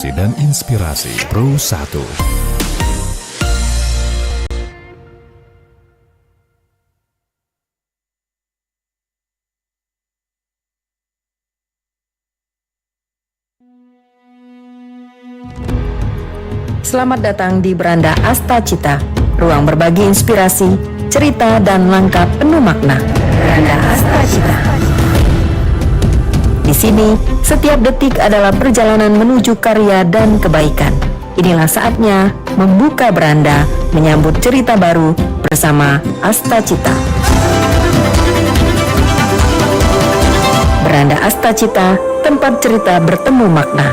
dan inspirasi Pro 1. Selamat datang di Beranda Astacita, ruang berbagi inspirasi, cerita, dan langkah penuh makna. Beranda Astacita. Di sini, setiap detik adalah perjalanan menuju karya dan kebaikan. Inilah saatnya membuka beranda, menyambut cerita baru bersama Astacita. Beranda Astacita, tempat cerita bertemu makna.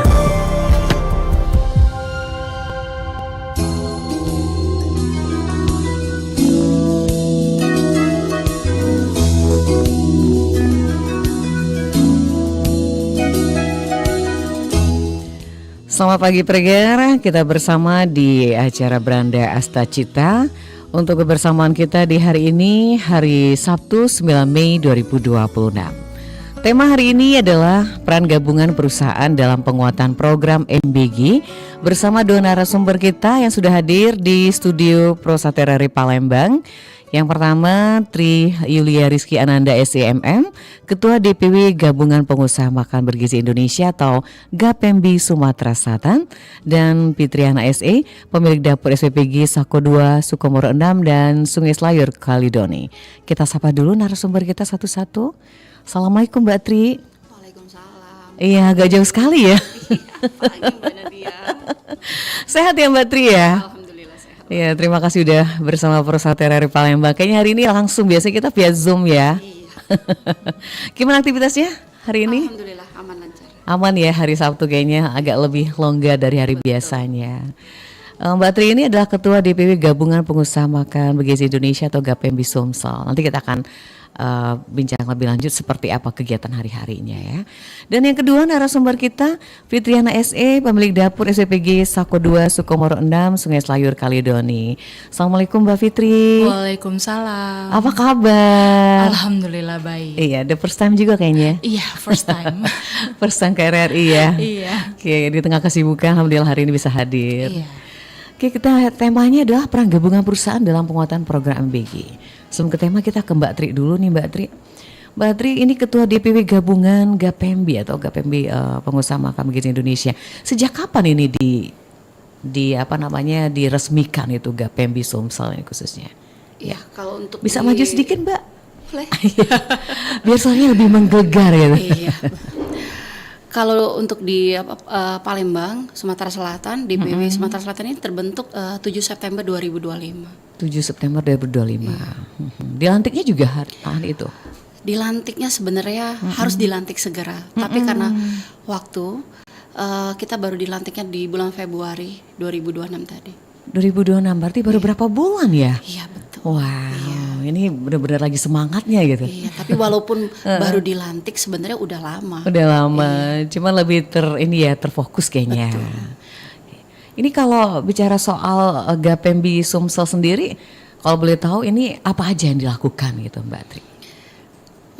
Selamat pagi pendengar, kita bersama di acara Beranda Astacita. Untuk kebersamaan kita di hari ini, hari Sabtu 9 Mei 2026. Tema hari ini adalah peran gabungan perusahaan dalam penguatan program MBG bersama dua narasumber kita yang sudah hadir di studio Prosatera Palembang. Yang pertama, Tri Yulia Rizky Ananda SEMM, Ketua DPW Gabungan Pengusaha Makan Bergizi Indonesia atau GAPEMBI Sumatera Selatan, dan Fitriana SE, pemilik dapur SPPG Sako 2, Sukomoro 6 dan Sungai Selayur Kalidoni. Kita sapa dulu narasumber kita satu-satu. Assalamualaikum Mbak Tri. Waalaikumsalam. Iya, agak jauh sekali ya. Pagi Mbak Nadia. Sehat ya Mbak Tri ya? Alhamdulillah sehat. Iya, terima kasih udah bersama Prosatera Palembang. Kayaknya hari ini langsung, biasa kita via Zoom ya. Iya. Gimana aktivitasnya hari ini? Alhamdulillah aman lancar. Aman ya, hari Sabtu kayaknya agak lebih longgar dari hari biasanya. Mbak Tri ini adalah Ketua DPW Gabungan Pengusaha Makan Bergizi Indonesia atau GAPEMBI Sumsel. Nanti kita akan bincang lebih lanjut seperti apa kegiatan hari-harinya ya. Dan yang kedua narasumber kita Fitriana SE, pemilik dapur SPPG Sako 2, Sukomoro 6, Sungai Selayur Kalidoni. Assalamualaikum Mbak Fitri. Waalaikumsalam. Apa kabar? Alhamdulillah baik. Iya, the first time juga kayaknya. Iya, first time. First time ke RRI ya. Iya. Oke, di tengah kesibukan alhamdulillah hari ini bisa hadir. Iya. Oke, kita temanya adalah peran gabungan perusahaan dalam penguatan program MBG. Sebelum ke tema kita ke Mbak Tri dulu nih Mbak Tri. Mbak Tri ini Ketua DPW Gabungan GAPEMBI atau GAPEMBI Pengusaha Makan Bergizi Indonesia. Sejak kapan ini diresmikan itu GAPEMBI Sumsel ini khususnya? Iya, kalau untuk Bisa maju sedikit Mbak? Boleh. Biar soalnya lebih menggelegar ya. Iya. Kalau untuk di Palembang, Sumatera Selatan, DPW Sumatera Selatan ini terbentuk 7 September 2025. 7 September 2025. Dilantiknya juga hari itu. Dilantiknya sebenarnya harus dilantik segera, tapi karena waktu kita baru dilantiknya di bulan Februari 2026 tadi. 2026 berarti baru berapa bulan ya? Iya betul. Wow, ini benar-benar lagi semangatnya gitu. Iya, tapi walaupun baru dilantik sebenarnya udah lama. Udah lama, cuman lebih terfokus kayaknya. Ini kalau bicara soal GAPEMBI Sumsel sendiri, kalau boleh tahu ini apa aja yang dilakukan gitu Mbak Tri?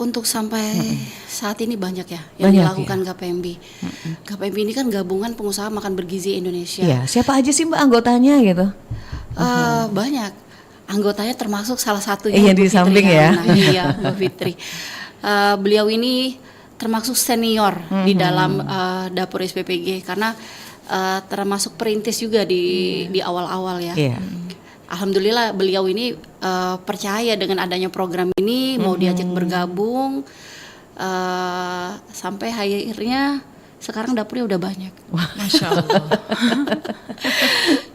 Untuk sampai saat ini banyak ya yang Banyak dilakukan GAPEMBI. GAPEMBI ini kan gabungan pengusaha makan bergizi Indonesia. Iya, siapa aja sih Mbak anggotanya gitu? Banyak. Anggotanya termasuk salah satunya Iya, Bu di Fitri samping ya. Nah, iya, Bu Fitri. Beliau ini termasuk senior di dalam dapur SPPG karena termasuk perintis juga di awal-awal ya. Iya. Alhamdulillah beliau ini percaya dengan adanya program ini, mau diajak bergabung, sampai akhirnya sekarang dapurnya udah banyak. Masya Allah.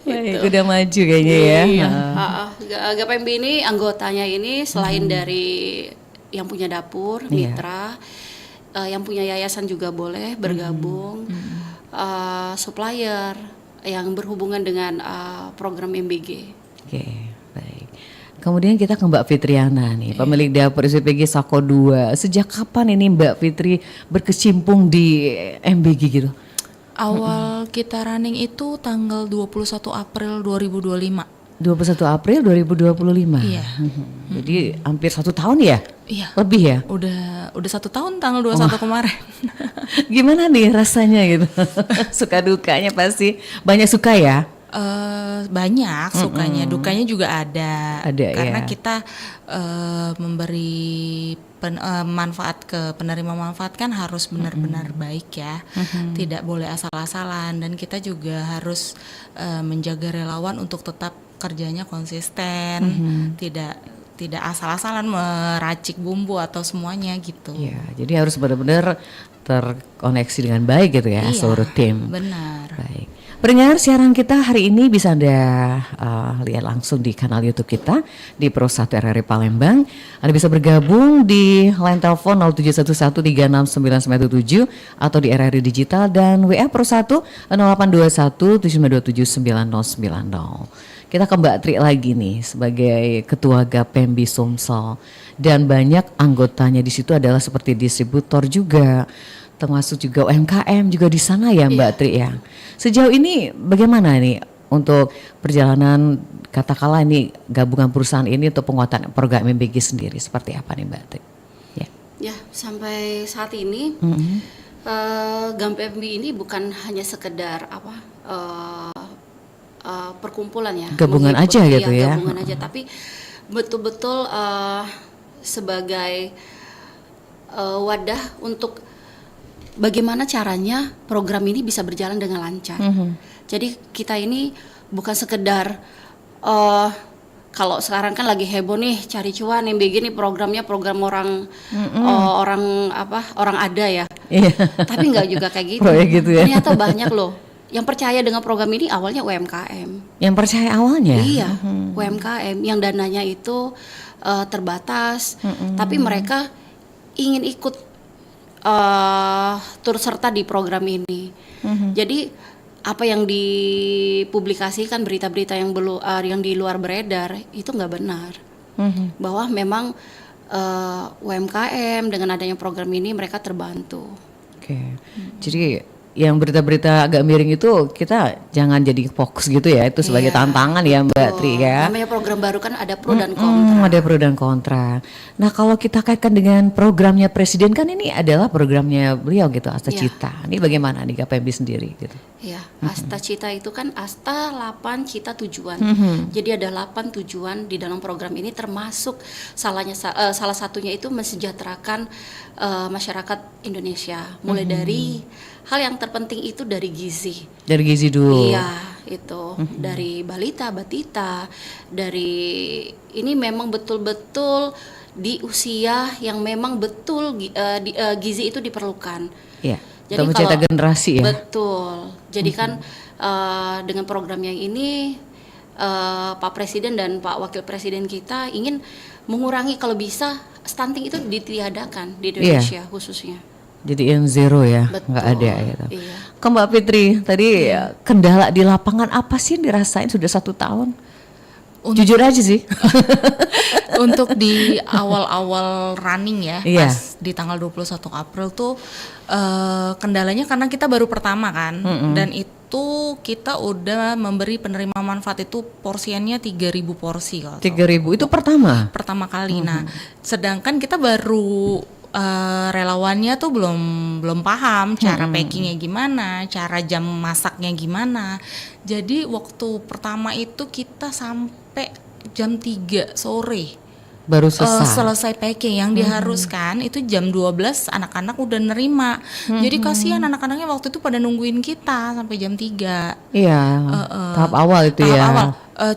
Baik, udah maju kayaknya ya. Iya. GAPEMBI ini anggotanya ini selain dari yang punya dapur, mitra, yang punya yayasan juga boleh bergabung, supplier yang berhubungan dengan program MBG. Oke, baik. Kemudian kita ke Mbak Fitriana nih, pemilik dapur SPPG Sako 2. Sejak kapan ini Mbak Fitri berkecimpung di MBG gitu? Awal kita running itu tanggal 21 April 2025. 21 April 2025. Iya. Jadi hampir 1 tahun ya? Iya. Lebih ya? Udah 1 tahun tanggal 21 kemarin. Gimana nih rasanya gitu? Suka dukanya pasti banyak suka ya? Banyak sukanya, dukanya juga ada. Karena ya. kita memberi manfaat ke penerima manfaat kan harus benar-benar baik ya, tidak boleh asal-asalan, dan kita juga harus menjaga relawan untuk tetap kerjanya konsisten, tidak asal-asalan meracik bumbu atau semuanya gitu. Iya, jadi harus benar-benar terkoneksi dengan baik gitu ya, seluruh tim. Benar. Baik. Pendengar, siaran kita hari ini bisa Anda lihat langsung di kanal YouTube kita di Pro 1 RRI Palembang. Anda bisa bergabung di line telepon 0711369917 atau di RRI Digital, dan WA Pro 1 0821 7279090. Kita ke Mbak Tri lagi nih sebagai Ketua Gapembi Sumsel, dan banyak anggotanya di situ adalah seperti distributor juga, termasuk juga UMKM juga di sana ya Mbak Tri ya. Sejauh ini bagaimana nih untuk perjalanan katakanlah ini gabungan perusahaan ini untuk penguatan program MBG sendiri, seperti apa nih Mbak Tri? Ya, sampai saat ini Gapembi ini bukan hanya sekedar perkumpulan ya, gabungan aja gitu ya. Gabungan aja, tapi betul-betul sebagai wadah untuk bagaimana caranya program ini bisa berjalan dengan lancar. Jadi kita ini bukan sekedar kalau sekarang kan lagi heboh nih cari cuan, MBG nih programnya program orang ada ya. Tapi nggak juga kayak gitu. Gitu ya. Ternyata banyak loh yang percaya dengan program ini, awalnya UMKM. Yang percaya awalnya? Iya, UMKM yang dananya itu terbatas, tapi mereka ingin ikut turut serta di program ini. Jadi apa yang dipublikasikan, berita-berita yang yang di luar beredar itu nggak benar. Bahwa memang UMKM dengan adanya program ini mereka terbantu. Oke. Jadi yang berita-berita agak miring itu kita jangan jadi fokus gitu ya, itu sebagai tantangan ya Mbak Tri ya. Namanya program baru kan ada pro dan kontra. Ada pro dan kontra. Nah kalau kita kaitkan dengan programnya Presiden, kan ini adalah programnya beliau gitu, Asta Cita. Ini bagaimana nih Gapembi sendiri gitu? Ya, Asta Cita itu kan Asta 8 Cita Tujuan. Jadi ada 8 tujuan di dalam program ini, termasuk salah satunya itu mensejahterakan masyarakat Indonesia. Mulai dari hal yang terpenting itu dari gizi. Dari gizi dulu. Iya, itu dari balita, batita, dari ini memang betul-betul di usia yang memang betul gizi itu diperlukan. Iya. Jadi untuk mencetak generasi ya. Betul. Jadi kan dengan program yang ini Pak Presiden dan Pak Wakil Presiden kita ingin mengurangi kalau bisa stunting itu ditiadakan di Indonesia khususnya. Jadi yang zero ya, nggak ada gitu. Iya. Ke Mbak Fitri, tadi kendala di lapangan apa sih yang dirasain sudah 1 tahun? Jujur aja sih. Untuk di awal-awal running ya, pas di tanggal 21 April tuh kendalanya karena kita baru pertama kan, dan itu kita udah memberi penerima manfaat itu porsiannya 3.000 porsi kalau 3.000 itu pertama kali. Nah, sedangkan kita baru relawannya tuh belum paham cara packingnya gimana, cara jam masaknya gimana. Jadi waktu pertama itu kita sampai jam 3 sore baru selesai packing. Yang diharuskan itu jam 12 anak-anak udah nerima. Jadi kasihan anak-anaknya waktu itu pada nungguin kita sampai jam 3. Iya. Tahap awal itu tahap awal.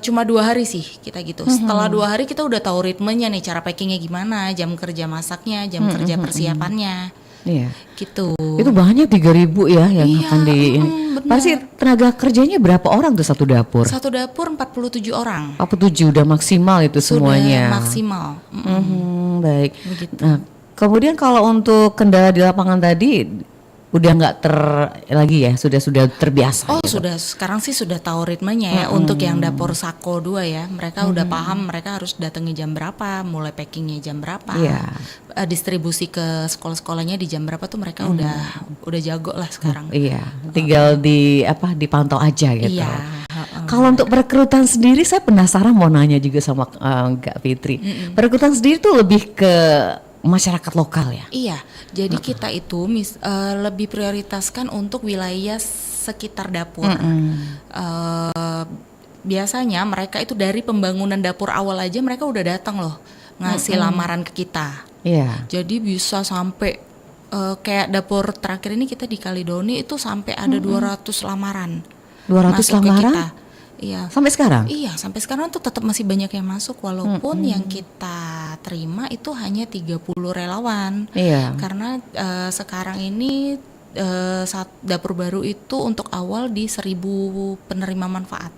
Cuma 2 hari sih kita gitu. Setelah 2 hari kita udah tahu ritmenya nih, cara packingnya gimana, jam kerja masaknya, jam kerja persiapannya. Iya. Gitu. Itu banyak 3.000 ya yang akan di pasti tenaga kerjanya berapa orang tuh satu dapur? Satu dapur 47 orang. 47 udah maksimal itu semuanya. Sudah maksimal. Baik. Begitu. Nah, kemudian kalau untuk kendala di lapangan tadi udah nggak lagi ya, sudah terbiasa. Oh gitu. sudah, sekarang sih sudah tahu ritmenya ya. Untuk yang dapur Sako 2 ya, mereka udah paham mereka harus datangi jam berapa, mulai packingnya jam berapa, distribusi ke sekolah-sekolahnya di jam berapa tuh mereka udah jago lah sekarang. Iya, tinggal dipantau aja gitu. Iya. Kalau untuk perekrutan sendiri, saya penasaran mau nanya juga sama Kak Fitri. Perekrutan sendiri tuh lebih ke masyarakat lokal ya? Iya, jadi kita itu lebih prioritaskan untuk wilayah sekitar dapur. Biasanya mereka itu dari pembangunan dapur awal aja mereka udah datang loh ngasih lamaran ke kita. Iya. Jadi bisa sampai kayak dapur terakhir ini kita di Kalidoni itu sampai ada 200 lamaran. 200 masuk ke lamaran? kita. Iya. Sampai sekarang? Iya, sampai sekarang tuh tetap masih banyak yang masuk walaupun yang kita terima itu hanya 30 relawan. Iya. Karena sekarang ini saat dapur baru itu untuk awal di 1.000 penerima manfaat.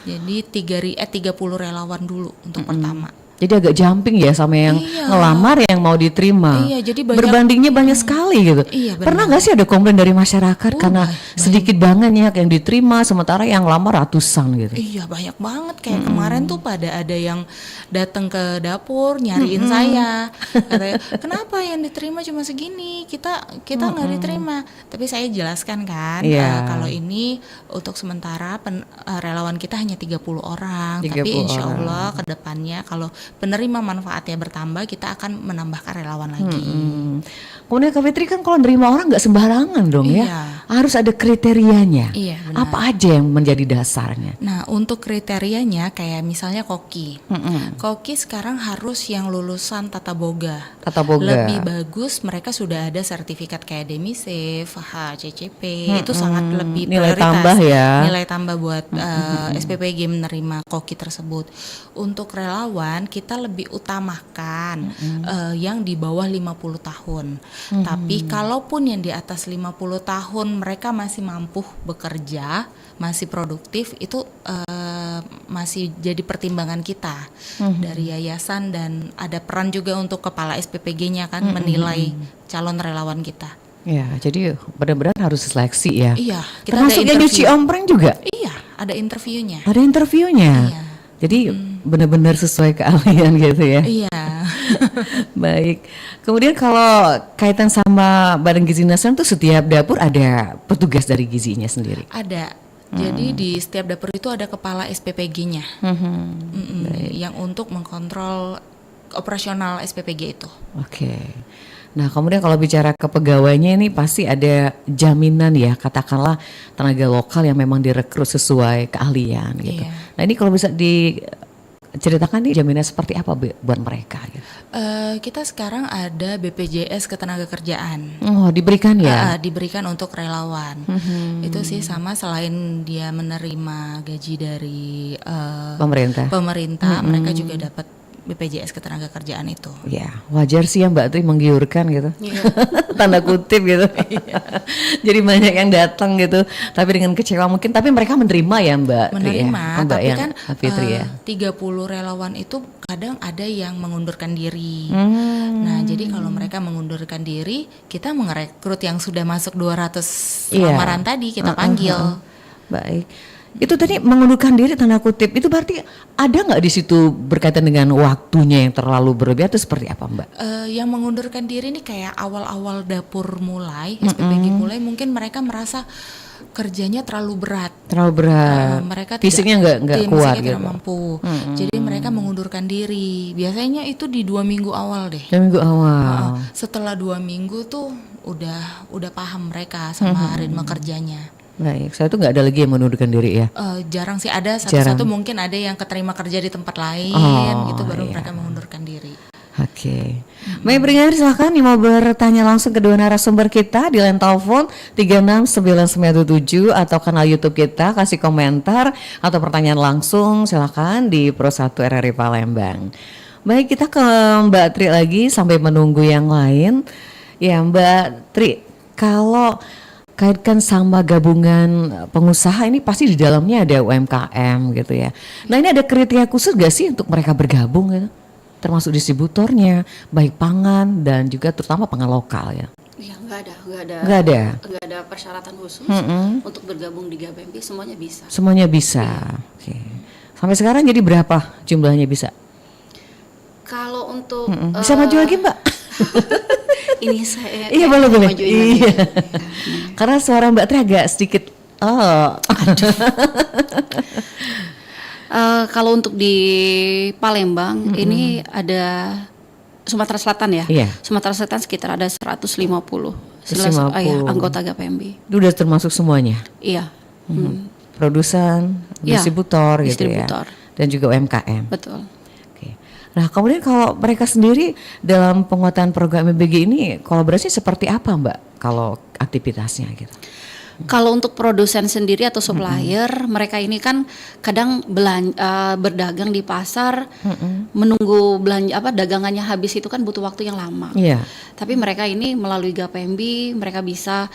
Jadi 30 relawan dulu untuk pertama. Jadi agak jumping ya sama yang ngelamar yang mau diterima. Iya, jadi banyak, berbandingnya banyak sekali gitu. Iya, Pernah nggak sih ada komplain dari masyarakat karena sedikit banget ya yang diterima sementara yang lamar ratusan gitu? Iya, banyak banget kayak kemarin tuh pada ada yang datang ke dapur nyariin saya. Katanya, "Kenapa yang diterima cuma segini? Kita nggak diterima." Tapi saya jelaskan kan, kalau ini untuk sementara relawan kita hanya 30 orang, 30 tapi insya orang. Allah ke depannya kalau penerima manfaatnya bertambah kita akan menambahkan relawan lagi. Kemudian Kak Fitri kan kalau nerima orang nggak sembarangan dong Iya. ya, harus ada kriterianya. Iya, benar. Apa aja yang menjadi dasarnya? Nah, untuk kriterianya kayak misalnya koki. Koki sekarang harus yang lulusan tata boga. Tata boga. Lebih bagus mereka sudah ada sertifikat kayak Demisave, HCCP. Itu sangat lebih Nilai prioritas. tambah ya. Nilai tambah buat SPPG menerima koki tersebut. Untuk relawan kita lebih utamakan yang di bawah 50 tahun. Tapi kalaupun yang di atas 50 tahun mereka masih mampu bekerja, masih produktif, itu masih jadi pertimbangan kita dari yayasan, dan ada peran juga untuk kepala SPPG-nya kan menilai calon relawan kita. Ya, jadi benar-benar harus seleksi ya. Iya, kita Termasuk ada yang nyuci interview. ompreng juga. Iya, ada interviewnya. Ada interviewnya. Iya. Jadi benar-benar sesuai keahlian gitu ya. Iya. Baik. Kemudian kalau kaitan sama Badan Gizi Nasional tuh setiap dapur ada petugas dari gizinya sendiri. Ada. Jadi di setiap dapur itu ada kepala SPPG-nya. Yang untuk mengkontrol operasional SPPG itu. Oke. Nah, kemudian kalau bicara ke pegawainya ini pasti ada jaminan ya, katakanlah tenaga lokal yang memang direkrut sesuai keahlian gitu. Iya. Nah, ini kalau bisa diceritakan nih jaminan seperti apa buat mereka gitu. Kita sekarang ada BPJS Ketenagakerjaan. Oh, diberikan ya. Diberikan untuk relawan. Itu sih sama, selain dia menerima gaji dari Pemerintah. mereka juga dapat BPJS Ketenagakerjaan itu. Ya, wajar sih ya Mbak Tri menggiurkan gitu. Tanda kutip gitu. Jadi banyak yang datang gitu, tapi dengan kecewa mungkin, tapi mereka menerima ya Mbak Tri ya? Menerima, Mbak tapi yang kan Fitri ya. 30 relawan itu kadang ada yang mengundurkan diri. Nah, jadi kalau mereka mengundurkan diri, kita merekrut yang sudah masuk 200 lamaran tadi, kita panggil. Baik. Itu tadi mengundurkan diri tanda kutip, itu berarti ada nggak di situ berkaitan dengan waktunya yang terlalu berlebihan atau seperti apa Mbak? Yang mengundurkan diri ini kayak awal-awal dapur mulai, SPPG mulai, mungkin mereka merasa kerjanya terlalu berat. Terlalu berat. Mereka fisiknya nggak kuat gitu. tidak mampu. Jadi mereka mengundurkan diri. Biasanya itu di 2 minggu awal deh. 2 minggu awal. Setelah 2 minggu tuh udah paham mereka sama ritme kerjanya. Baik, saya tuh nggak ada lagi yang mengundurkan diri ya. Jarang sih, ada satu-satu mungkin ada yang keterima kerja di tempat lain gitu, baru mereka mengundurkan diri. Oke. Baik, pendengar silakan yang mau bertanya langsung kedua narasumber kita di line telepon 36997 atau kanal YouTube kita, kasih komentar atau pertanyaan langsung silakan di Pro 1 RRI Palembang. Baik, kita ke Mbak Tri lagi sampai menunggu yang lain. Ya Mbak Tri, kalau kaitkan sama gabungan pengusaha ini pasti di dalamnya ada UMKM gitu ya. Nah, ini ada kriteria khusus gak sih untuk mereka bergabung gitu? Termasuk distributornya, baik pangan dan juga terutama pangan lokal ya. Ya, nggak ada persyaratan khusus untuk bergabung di GABMP, semuanya bisa. Semuanya bisa. Oke. Sampai sekarang jadi berapa jumlahnya bisa? Kalau untuk Bisa maju lagi Mbak? ini saya Iya boleh. majuin lagi. Iya. Karena suara Mbak Tri agak sedikit Oh, Kalau untuk di Palembang ini ada Sumatera Selatan ya. Iya. Sumatera Selatan sekitar ada 150 150. anggota GPMB. itu udah termasuk semuanya. Iya. Produsen, Iya, distributor gitu distributor. ya. Dan juga UMKM. Betul. Oke. Nah, kemudian kalau mereka sendiri dalam penguatan program MBG ini kolaborasi seperti apa, Mbak? Kalau aktivitasnya gitu. Kalau untuk produsen sendiri atau supplier, mereka ini kan kadang berdagang di pasar, menunggu belanja dagangannya habis itu kan butuh waktu yang lama. Iya. Tapi mereka ini melalui GPMB, mereka bisa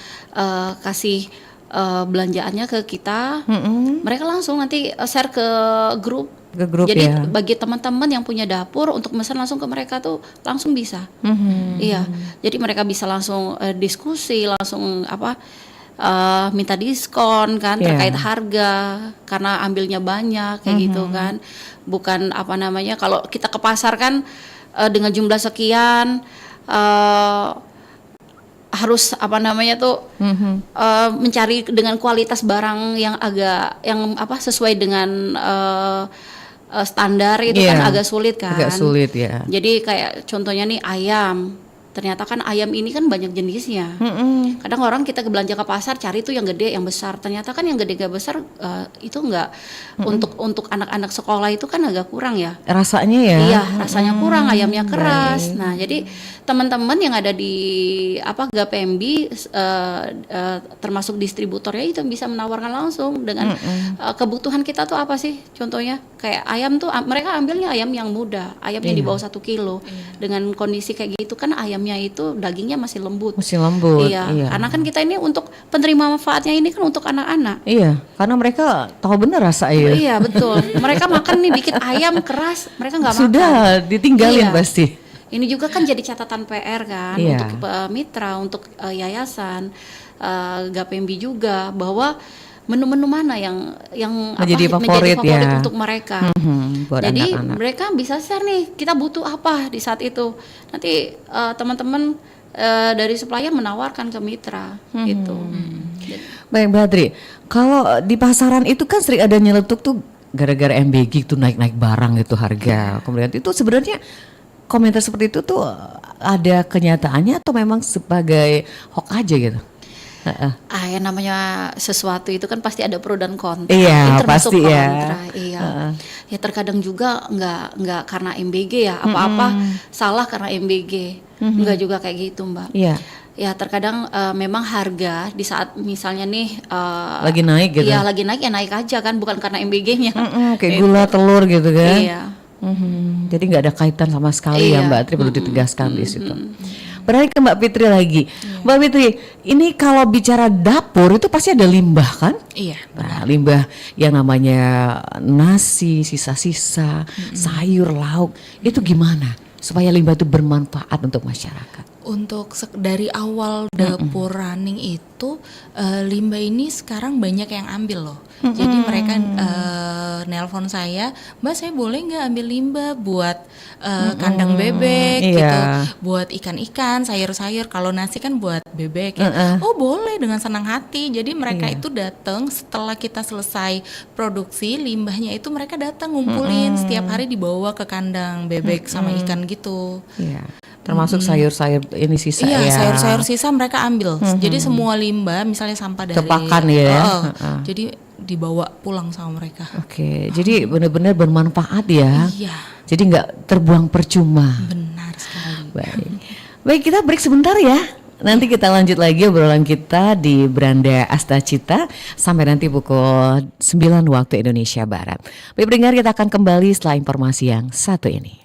kasih belanjaannya ke kita. Mereka langsung nanti share ke grup. Ke grup. Jadi ya. bagi teman-teman yang punya dapur untuk pesan langsung ke mereka tuh langsung bisa. Iya. Jadi mereka bisa langsung diskusi, langsung minta diskon kan terkait harga karena ambilnya banyak kayak gitu kan. Bukan kalau kita ke pasar kan dengan jumlah sekian harus mencari dengan kualitas barang yang sesuai dengan standar itu kan agak sulit kan. Agak sulit ya. Jadi kayak contohnya nih ayam. Ternyata kan ayam ini kan banyak jenisnya. Kadang orang kita belanja ke pasar cari tuh yang gede, yang besar. Ternyata kan yang gede gak besar itu enggak untuk anak-anak sekolah itu kan agak kurang ya. Rasanya ya. Iya, rasanya kurang, ayamnya keras. Baik. Nah, jadi teman-teman yang ada di GPMB termasuk distributornya itu bisa menawarkan langsung dengan kebutuhan kita tuh apa sih? Contohnya kayak ayam tuh mereka ambilnya ayam yang muda, ayamnya di bawah 1 kilo. Dengan kondisi kayak gitu kan ayamnya itu dagingnya masih lembut. Masih lembut. Iya, karena kan kita ini untuk penerima manfaatnya ini kan untuk anak-anak. Iya, karena mereka tahu benar rasa ayam. Iya, betul. Mereka makan nih dikit ayam keras, mereka nggak makan. Sudah ditinggalin Iya. pasti. Ini juga kan jadi catatan PR kan Iya. untuk mitra, untuk yayasan, GPMB juga bahwa menu-menu mana yang Menjadi favorit ya. untuk mereka. Buat Jadi anak-anak. mereka bisa share nih kita butuh apa di saat itu. Nanti teman-teman dari supplier menawarkan ke mitra gitu. Baik, Mbak Adri, kalau di pasaran itu kan sering ada nyeletuk tuh gara-gara MBG itu naik-naik barang itu harga. Kemudian itu sebenarnya komentar seperti itu tuh ada kenyataannya atau memang sebagai hoax aja gitu? Yang namanya sesuatu itu kan pasti ada pro dan kontra. Iya, Ini termasuk pasti ya. kontra. Iya. Ya terkadang juga nggak karena MBG ya, apa-apa salah karena MBG. Nggak juga kayak gitu, Mbak. Iya. Ya terkadang memang harga di saat misalnya nih Lagi naik gitu. Iya, lagi naik ya naik aja kan, bukan karena MBG-nya. Kayak gula, telur gitu kan. Iya. Jadi nggak ada kaitan sama sekali ya, Iya. Mbak Adri, perlu ditegaskan di situ. Beralih ke Mbak Fitri lagi. Mbak Fitri, ini kalau bicara dapur itu pasti ada limbah kan? Iya. Nah, limbah yang namanya nasi, sisa-sisa, sayur, lauk, itu gimana supaya limbah itu bermanfaat untuk masyarakat? Untuk dari awal dapur running itu limbah ini sekarang banyak yang ambil loh. Jadi mereka nelpon saya, Mbak saya boleh nggak ambil limbah buat kandang bebek Iya. gitu, buat ikan-ikan, sayur-sayur. Kalau nasi kan buat bebek ya. Oh boleh, dengan senang hati. Jadi mereka itu datang setelah kita selesai produksi limbahnya itu mereka datang ngumpulin setiap hari dibawa ke kandang bebek sama ikan gitu. Iya. Termasuk sayur-sayur ini sisa Iya, ya. sayur-sayur sisa mereka ambil. Jadi semua limbah, misalnya sampah dari Terpakan ya. Jadi dibawa pulang sama mereka. Oke, jadi benar-benar bermanfaat ya. Iya, Jadi nggak terbuang percuma. benar sekali. Baik, kita break sebentar ya. Nanti kita lanjut lagi obrolan kita di Beranda Asta Cita sampai nanti pukul 9 waktu Indonesia Barat. Baik pendengar, kita akan kembali setelah informasi yang satu ini.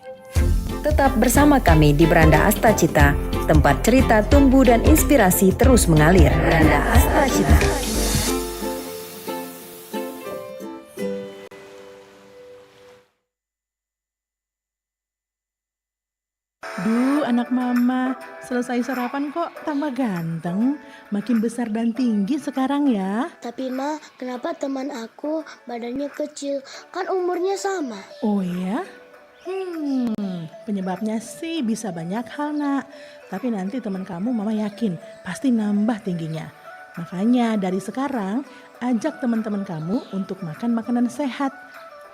Tetap bersama kami di Beranda Asta Cita, tempat cerita tumbuh dan inspirasi terus mengalir. Beranda Asta Cita. Duh, anak mama, selesai sarapan kok tambah ganteng, makin besar dan tinggi sekarang ya. Tapi Ma, kenapa teman aku badannya kecil? Kan umurnya sama. Oh ya? Penyebabnya sih bisa banyak hal nak. Tapi nanti teman kamu mama yakin pasti nambah tingginya. Makanya dari sekarang ajak teman-teman kamu untuk makan makanan sehat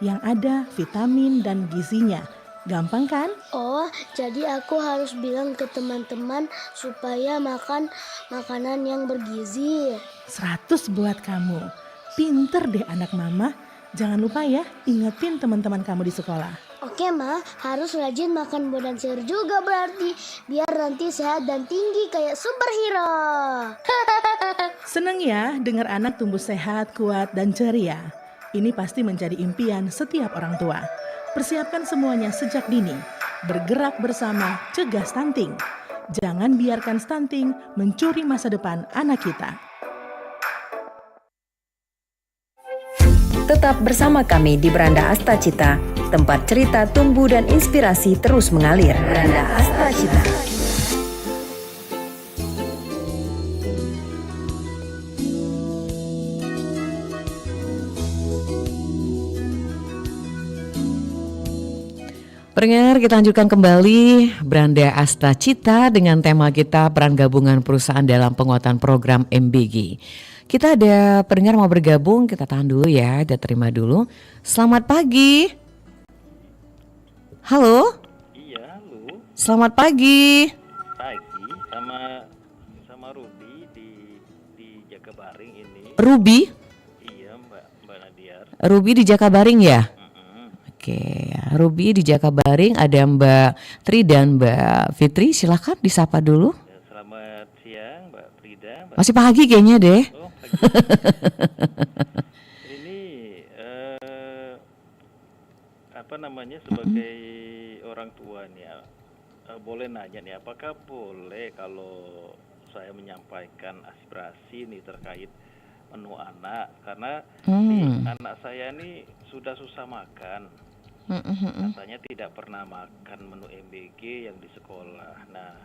yang ada vitamin dan gizinya. Gampang kan? Oh, jadi aku harus bilang ke teman-teman supaya makan makanan yang bergizi. 100 buat kamu. Pinter deh anak mama. Jangan lupa ya, ingetin teman-teman kamu di sekolah. Oke Ma, harus rajin makan buah dan sayur juga berarti. Biar nanti sehat dan tinggi kayak superhero. Seneng ya dengar anak tumbuh sehat, kuat, dan ceria. Ini pasti menjadi impian setiap orang tua. Persiapkan semuanya sejak dini. Bergerak bersama, cegah stunting. Jangan biarkan stunting mencuri masa depan anak kita. Tetap bersama kami di Beranda Asta Cita, tempat cerita tumbuh dan inspirasi terus mengalir. Beranda Asta Cita. Pendengar, kita lanjutkan kembali Beranda Asta Cita dengan tema kita peran gabungan perusahaan dalam penguatan program MBG. Kita ada pendengar mau bergabung, kita tahan dulu ya, kita terima dulu. Selamat pagi. Halo? Iya, halo. Selamat pagi. Pagi sama Ruby di Jakabaring ini. Ruby? Iya, Mbak Nadiar. Ruby di Jakabaring ya? Oke, Ruby di Jakabaring, ada Mbak Tri dan Mbak Fitri, silakan disapa dulu. Ya, selamat siang Mbak Frida. Masih pagi kayaknya deh. Oh, pagi. Ini apa namanya, sebagai orang tua nih ya, boleh nanya nih, apakah boleh kalau saya menyampaikan aspirasi nih terkait menu anak, karena nih, anak saya nih sudah susah makan. Katanya tidak pernah makan menu MBG yang di sekolah. Nah,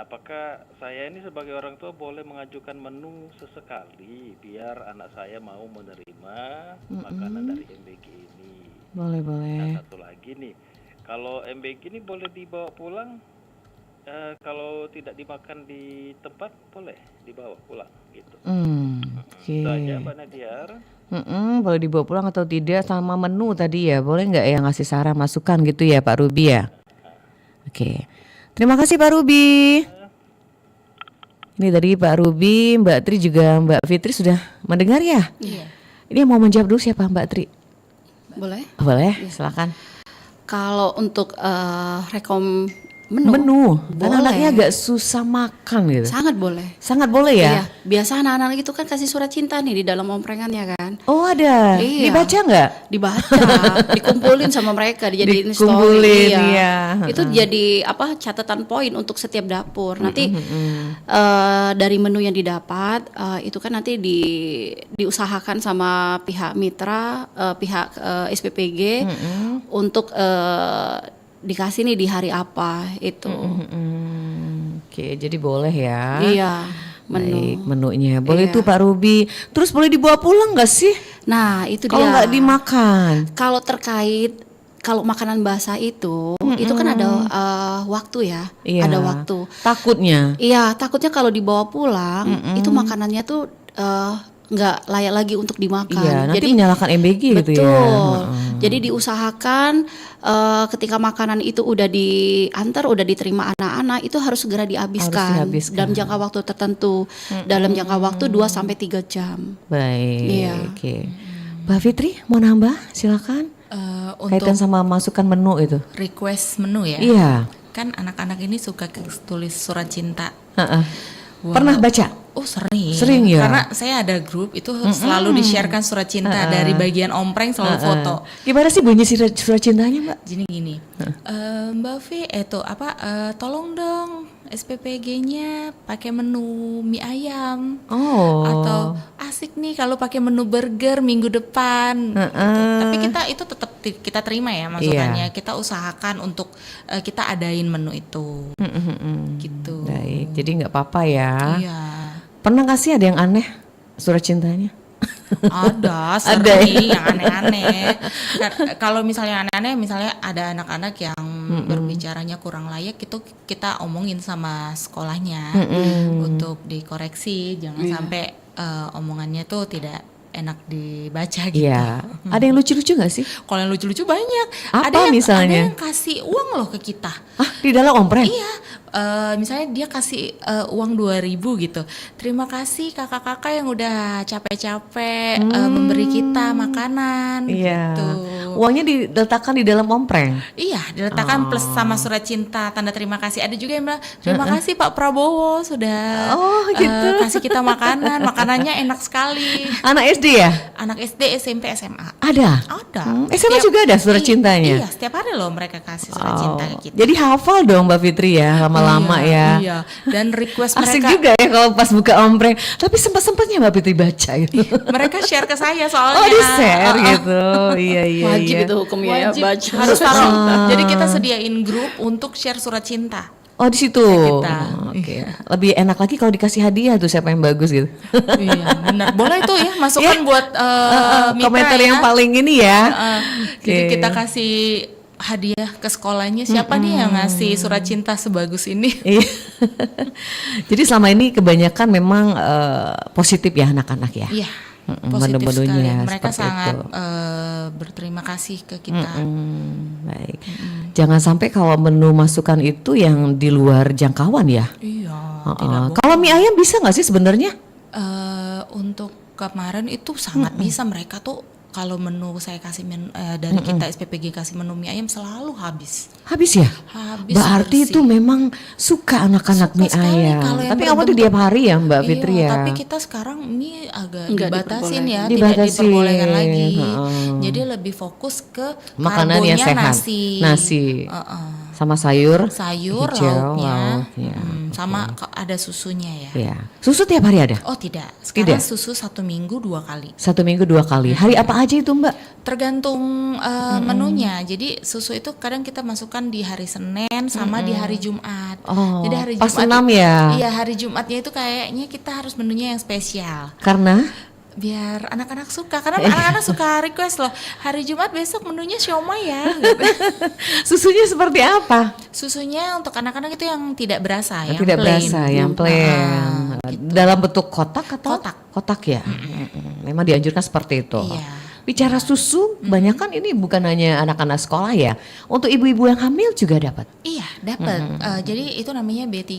apakah saya ini sebagai orang tua boleh mengajukan menu sesekali biar anak saya mau menerima makanan dari MBG ini? Boleh. Nah, satu lagi nih, kalau MBG ini boleh dibawa pulang, kalau tidak dimakan di tempat boleh dibawa pulang gitu. Oke. Itu aja Mbak Nadiar. Boleh dibawa pulang atau tidak, sama menu tadi ya, boleh nggak ya ngasih saran masukan gitu ya Pak Ruby ya? Oke, terima kasih Pak Ruby. Ini dari Pak Ruby, Mbak Tri juga Mbak Fitri sudah mendengar ya? Iya. Ini yang mau menjawab dulu siapa, Mbak Tri? Boleh? Boleh, silakan. Kalau untuk rekom Menu, boleh. anak-anaknya agak susah makan gitu. Sangat boleh ya? Iya, biasa anak-anak itu kan kasih surat cinta nih di dalam omprengannya kan. Oh ada, Iya. dibaca nggak? Dibaca, dikumpulin sama mereka, dijadiin Dikumpulin, story. iya. Itu jadi catatan poin untuk setiap dapur. Nanti dari menu yang didapat itu kan nanti diusahakan sama pihak mitra, pihak SPPG untuk dikasih nih di hari apa itu. Oke, jadi boleh ya. Iya, Baik, menunya. Boleh Iya. tuh Pak Ruby. Terus boleh dibawa pulang nggak sih? Nah itu Kalau dia. nggak dimakan? Kalau makanan basah itu kan ada waktu ya, Iya. ada waktu. Takutnya. Iya, takutnya kalau dibawa pulang itu makanannya tuh nggak layak lagi untuk dimakan. Iya, nanti menyalahkan MBG gitu ya. Betul. Jadi diusahakan ketika makanan itu udah diantar, udah diterima anak-anak, itu harus segera dihabiskan, Harus dihabiskan. dalam jangka waktu tertentu, dalam jangka waktu 2-3 jam. Baik. Iya. Oke. Mbak Fitri mau nambah? Silakan. Kaitan Untuk sama masukan menu itu. request menu ya. Iya. Kan anak-anak ini suka tulis surat cinta. Heeh. Pernah baca? Oh sering. Sering ya? Karena saya ada grup itu selalu di-sharekan surat cinta dari bagian ompreng selalu foto. Gimana sih bunyi surat cintanya, Mbak? Gini. Mbak V, tolong dong SPPG-nya pakai menu mie ayam. Oh. Atau asik nih kalau pakai menu burger minggu depan. Gitu. Tapi kita itu tetap kita terima ya masukannya. Kita usahakan untuk kita adain menu itu. Gitu. Baik, jadi nggak apa-apa ya. Iya. Pernah nggak sih ada yang aneh surat cintanya? Ada Ada sering yang aneh-aneh. Kalau misalnya aneh-aneh, misalnya ada anak-anak yang berbicaranya kurang layak, itu kita omongin sama sekolahnya untuk dikoreksi, jangan sampai omongannya tuh tidak enak dibaca gitu. Iya. Ada yang lucu-lucu nggak sih? Kalau yang lucu-lucu banyak. Apa misalnya? Ada yang kasih uang loh ke kita. Ah, di dalam ompreng? Iya, misalnya dia kasih uang 2.000 gitu. Terima kasih kakak-kakak yang udah capek-capek memberi kita makanan Iya. gitu. Uangnya diletakkan di dalam ompreng? Iya, diletakkan plus sama surat cinta, tanda terima kasih. Ada juga yang bilang, terima kasih Pak Prabowo sudah kasih kita makanan. Makanannya enak sekali. Anak SD ya? Anak SD, SMP, SMA. Ada? Ada. SMA juga ada surat cintanya? Iya, setiap hari loh mereka kasih surat cinta ke kita. Jadi hafal dong Mbak Fitri ya, lama-lama ya. Iya, dan request Asik mereka. juga ya kalau pas buka ompreng. Tapi sempat-sempatnya Mbak Fitri baca gitu. Mereka share ke saya soalnya. Oh, di-share gitu. Iya. Wajib iya. itu hukumnya Wajib, ya baca. harus taruh. Jadi kita sediain grup untuk share surat cinta. Oh, di situ. Kita. Oke. Lebih enak lagi kalau dikasih hadiah tuh siapa yang bagus gitu. Iya, benar. Boleh tuh ya, masukkan buat mitra komentar ya. yang paling ini ya. Jadi Oke. kita kasih hadiah ke sekolahnya, siapa nih yang ngasih surat cinta sebagus ini. Iya. Jadi selama ini kebanyakan memang positif ya anak-anak ya. Iya, positif menu-menunya sekali. Mereka seperti sangat itu. berterima kasih ke kita. Baik. Jangan sampai kalau menu masukan itu yang di luar jangkauan ya. Iya, Kalau mie ayam bisa nggak sih sebenarnya? untuk kemarin itu sangat bisa. Mereka tuh kalau menu saya kasih dari kita SPPG kasih menu mie ayam selalu habis. Habis ya? Habis. Berarti bersih. itu memang suka anak-anak Suka mie sekali ayam. kalau yang Tapi kamu tuh berbentuk- tiap hari ya Mbak Iya, Fitri ya? tapi kita sekarang mie agak Nggak dibatasin ya, tidak Dibatasin. diperbolehkan lagi. Heeh. Jadi lebih fokus ke Makanan yang karbonya sehat. nasi. Nasi. Sama sayur. Sayur, hijau, lauknya, lauknya. sama ada susunya ya. Ya. Susu tiap hari ada? Oh tidak, sekarang Tidak? susu 1 minggu 2 kali. 1 minggu 2 kali. Hari apa aja itu Mbak? Tergantung menunya. Jadi susu itu kadang kita masukkan di hari Senin sama di hari Jumat. Oh, Jadi hari pas Jumat 6 ya? Iya, hari Jumatnya itu kayaknya kita harus menunya yang spesial. Karena? Biar anak-anak suka, karena anak-anak suka request loh, hari Jumat besok menunya siomay ya. Gitu. Susunya seperti apa? Susunya untuk anak-anak itu yang tidak berasa, yang Tidak plain. berasa, yang plain. Dalam bentuk kotak atau? Kotak. Kotak ya? Memang dianjurkan seperti itu. Iya. Bicara susu, banyak kan ini bukan hanya anak-anak sekolah ya. Untuk ibu-ibu yang hamil juga dapat. Iya, dapat. Jadi itu namanya B3.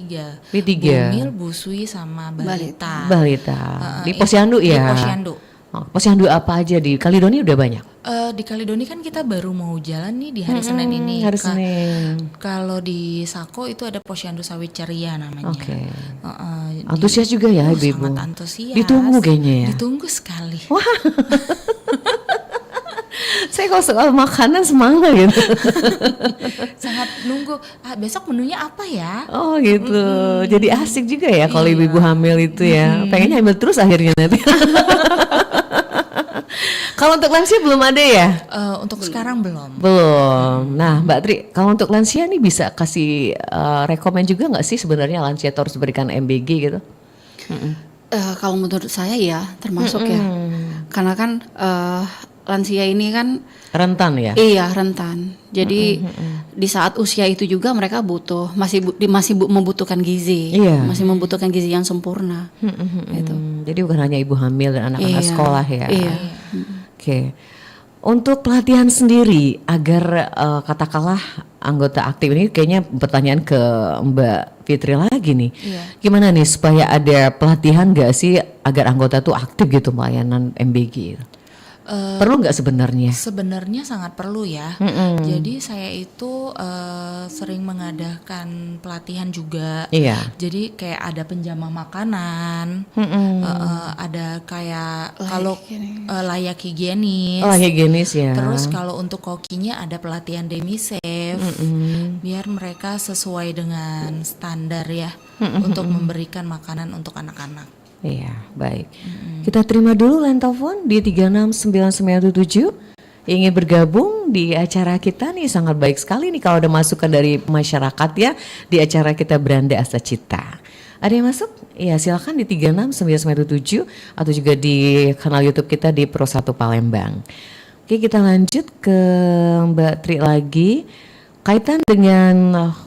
B3. Bumil, busui sama balita. Balita. Di Itu- Posyandu ya? Di Posyandu. Oh, Posyandu apa aja di Kalidoni udah banyak? Di Kalidoni kan kita baru mau jalan nih di hari Senin ini. Hari Senin. Kalau di Sako itu ada Posyandu Sawit Ceria namanya. Oke. Di- Antusias juga ya ibu-ibu? Sangat antusias. Ditunggu kayaknya ya? Ditunggu sekali. Saya kalau soal makanan semangat gitu. Sangat nunggu. Besok menunya apa ya? Oh gitu. Jadi asik juga ya kalau Iya. ibu-ibu hamil itu ya. Pengennya hamil terus akhirnya nanti. Kalau untuk lansia belum ada ya? Untuk sekarang belum. Belum. Nah Mbak Tri, kalau untuk lansia nih bisa kasih rekomen juga nggak sih sebenarnya lansia itu harus berikan MBG gitu? Kalau menurut saya ya termasuk ya, karena kan lansia ini kan Rentan ya? iya rentan. Jadi di saat usia itu juga mereka butuh masih membutuhkan gizi, Iya. masih membutuhkan gizi yang sempurna. Gitu. Jadi bukan hanya ibu hamil dan anak-anak Iya. sekolah ya? Iya. Oke. Untuk pelatihan sendiri agar katakanlah anggota aktif ini kayaknya pertanyaan ke Mbak Fitri lagi nih. Iya. Gimana nih supaya ada pelatihan gak sih agar anggota tuh aktif gitu melayanan MBG? Perlu nggak sebenarnya? Sebenarnya sangat perlu ya. Jadi saya itu sering mengadakan pelatihan juga. Iya. Jadi kayak ada penjamah makanan, ada kayak kalau layak higienis. Oh higienis ya. Terus kalau untuk kokinya ada pelatihan demi-chef, biar mereka sesuai dengan standar ya untuk memberikan makanan untuk anak-anak. Iya, baik. Kita terima dulu line telepon di 369977. Ingin bergabung di acara kita nih sangat baik sekali nih kalau ada masukan dari masyarakat ya di acara kita Beranda Asta Cita. Ada yang masuk? Iya, silakan di 369977 atau juga di kanal YouTube kita di Pro 1 Palembang. Oke, kita lanjut ke Mbak Tri lagi. kaitan dengan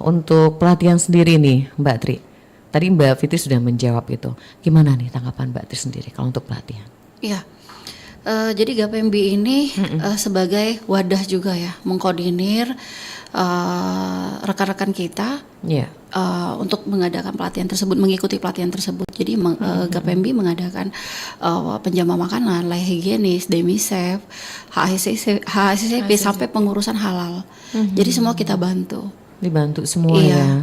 untuk pelatihan sendiri nih Mbak Tri. Tadi Mbak Fitri sudah menjawab itu. Gimana nih tanggapan Mbak Tri sendiri kalau untuk pelatihan? Iya. Jadi GAPMB ini sebagai wadah juga ya, mengkoordinir rekan-rekan kita untuk mengadakan pelatihan tersebut, mengikuti pelatihan tersebut. Jadi GAPMB mengadakan penjaga makanan, layak higienis, DemiSafe, HACCP sampai pengurusan halal. Jadi semua kita bantu. Dibantu semua iya. ya.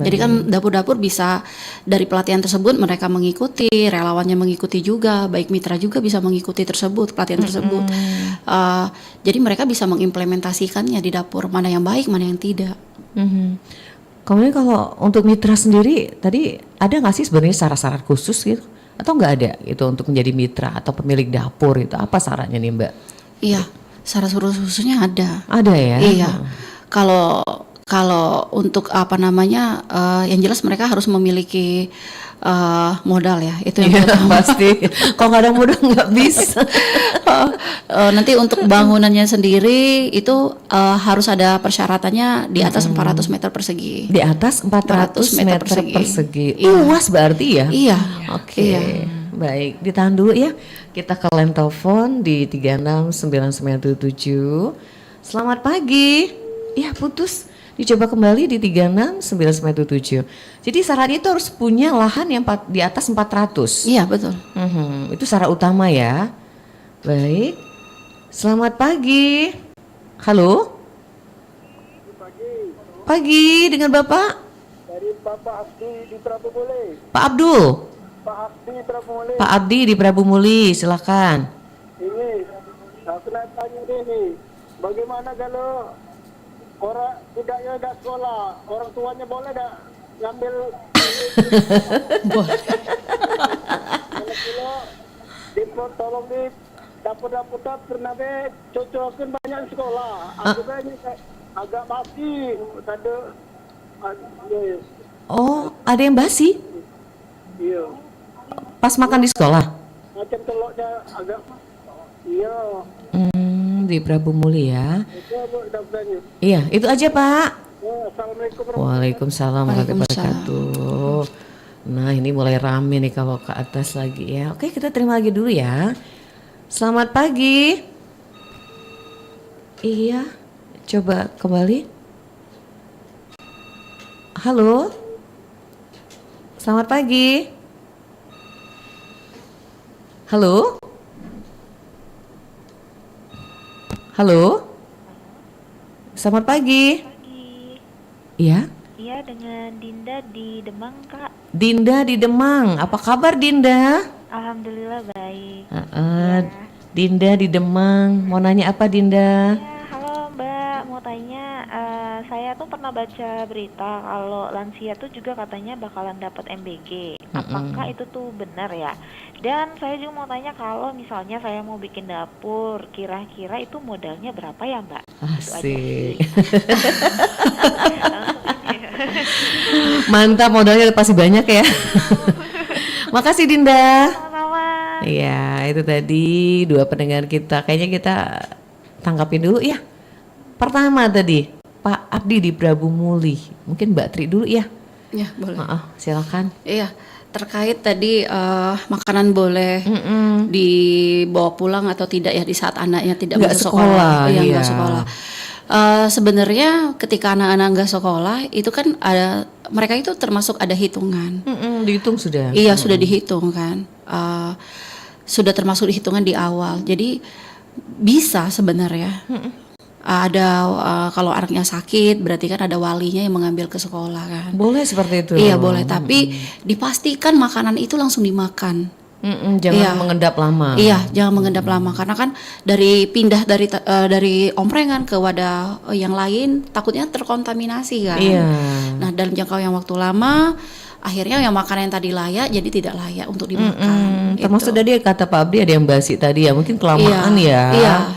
Jadi kan dapur-dapur bisa dari pelatihan tersebut mereka mengikuti, relawannya mengikuti juga, baik mitra juga bisa mengikuti pelatihan tersebut. Jadi mereka bisa mengimplementasikannya di dapur, mana yang baik, mana yang tidak. Kemudian kalau untuk mitra sendiri, tadi ada nggak sih sebenarnya syarat-syarat khusus gitu? Atau nggak ada itu untuk menjadi mitra atau pemilik dapur itu? Apa syaratnya nih Mbak? Iya, syarat khususnya ada. Ada ya? Iya. Kalau untuk yang jelas mereka harus memiliki modal ya, itu yang pertama. Pasti. Kalau nggak ada modal nggak bisa. Nanti untuk bangunannya sendiri itu harus ada persyaratannya di atas 400 meter persegi. Di atas 400 meter persegi. Iya. Luas berarti ya? Iya. Oke. Iya. Baik, ditahan dulu ya. Kita ke line telepon di 369977. Selamat pagi. Ya putus, dicoba kembali di 369977. Jadi syaratnya itu harus punya lahan yang di atas 400. Iya betul. Itu syarat utama ya. Baik, selamat pagi. Halo. Pagi, dengan Bapak? Dari Bapak Abdi di Prabu Muli. Pak Abdul. Pak Abdi Prabu Muli. Pak Abdi di Prabu Muli, silakan. Ini, aku nak tanya ini, bagaimana kalau orang budaknya dah sekolah, orang tuanya boleh tak ngambil? Boleh. Kalau tolong di dapur-dapur pernah cocokin banyak sekolah. Aku kan agak basi, ada. Oh, ada yang basi? Iya. Pas makan di sekolah? Macam telurnya agak, iya. Di Prabu Muli ya. Itu apa dapurnya? Iya, itu aja Pak. Assalamualaikum. Waalaikumsalam warahmatullahi wabarakatuh. Nah ini mulai rame nih kalau ke atas lagi ya. Oke, kita terima lagi dulu ya. Selamat pagi. Iya, coba kembali. Halo. Selamat pagi. Halo. Halo. Selamat pagi. Iya. Iya, dengan Dinda di Demang, Kak. Dinda di Demang. Apa kabar Dinda? Alhamdulillah baik. Dinda di Demang. Mau nanya apa Dinda? Ya, halo Mbak, mau tanya, saya tuh pernah baca berita kalau lansia tuh juga katanya bakalan dapat MBG. Apakah itu tuh benar ya? Dan saya juga mau tanya kalau misalnya saya mau bikin dapur, kira-kira itu modalnya berapa ya Mbak? Asik. Mantap, modalnya pasti banyak ya. Makasih Dinda. Sama-sama. Iya, itu tadi dua pendengar kita. Kayaknya kita tangkapin dulu ya. Pertama tadi Pak Abdi di Prabu Muli. Mungkin Mbak Tri dulu ya. Ya boleh. Silakan. Iya, terkait tadi makanan boleh dibawa pulang atau tidak ya di saat anaknya tidak masuk sekolah. Iya, nggak sekolah. Sebenarnya ketika anak-anak nggak sekolah itu kan mereka itu termasuk ada hitungan. Dihitung sudah. Iya, sudah dihitung kan. Sudah termasuk dihitungan di awal. Jadi bisa sebenarnya. Kalau anaknya sakit berarti kan ada walinya yang mengambil ke sekolah kan. Boleh seperti itu. Iya boleh, tapi dipastikan makanan itu langsung dimakan. Jangan mengendap lama. Iya, jangan mengendap lama karena kan pindah dari omprengan ke wadah yang lain takutnya terkontaminasi kan. Iya. Nah dalam jangka yang waktu lama akhirnya yang makanan yang tadi layak jadi tidak layak untuk dimakan. Termasuk tadi kata Pak Abdi ada yang basi tadi ya, mungkin kelamaan ya.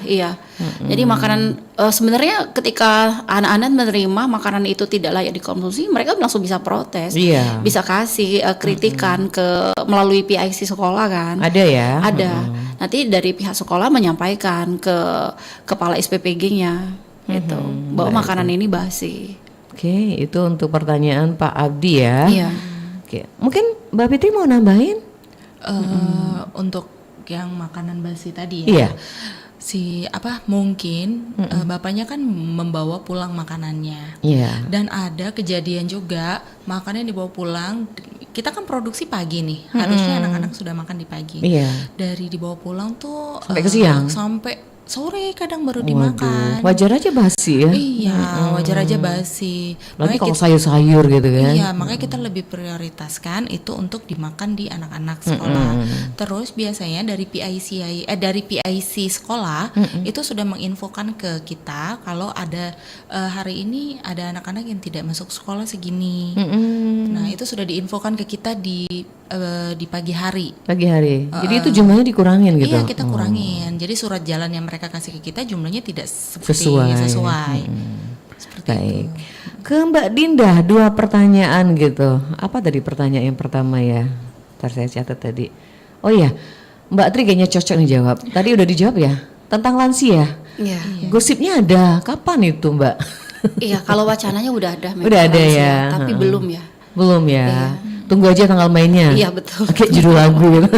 Iya. Jadi makanan sebenarnya ketika anak-anak menerima makanan itu tidak layak dikonsumsi, mereka langsung bisa protes, bisa kasih kritikan melalui PIC sekolah kan. Ada ya? Ada. Nanti dari pihak sekolah menyampaikan ke kepala SPPG-nya. Itu bahwa baik. makanan ini basi. Oke, itu untuk pertanyaan Pak Abdi ya. Iya. Oke, mungkin Mbak Fitri mau nambahin? Untuk yang makanan basi tadi ya. Iya. Mungkin bapaknya kan membawa pulang makanannya. Iya. Dan ada kejadian juga makanan yang dibawa pulang, kita kan produksi pagi nih, harusnya anak-anak sudah makan di pagi. Iya. Dari dibawa pulang tuh Sampai ke siang? sampai sore kadang baru Waduh, dimakan. wajar aja basi ya. Iya, wajar aja basi. Lagi Makanya kalau kita- sayur-sayur gitu kan. Iya, makanya kita lebih prioritaskan itu untuk dimakan di anak-anak sekolah. Terus biasanya dari PIC sekolah itu sudah menginfokan ke kita kalau ada hari ini ada anak-anak yang tidak masuk sekolah segini. Nah, itu sudah diinfokan ke kita di pagi hari. Pagi hari. Jadi itu jumlahnya dikurangin gitu. Iya, kita kurangin. Jadi surat jalan yang mereka kasih ke kita jumlahnya tidak Sesuai. sesuai. Seperti Baik. itu. Ke Mbak Dinda 2 pertanyaan gitu. Apa tadi pertanyaan yang pertama ya? Ntar saya catat tadi. Oh iya, Mbak Tri kayaknya cocok nih jawab. Tadi udah dijawab ya? Tentang lansia. Iya. Gosipnya ada. Kapan itu Mbak? Iya, kalau wacananya udah ada. memang Udah ada lansia, ya. Tapi belum ya. Belum ya? Tunggu aja tanggal mainnya. Iya, betul. Kayak judul lagu gitu.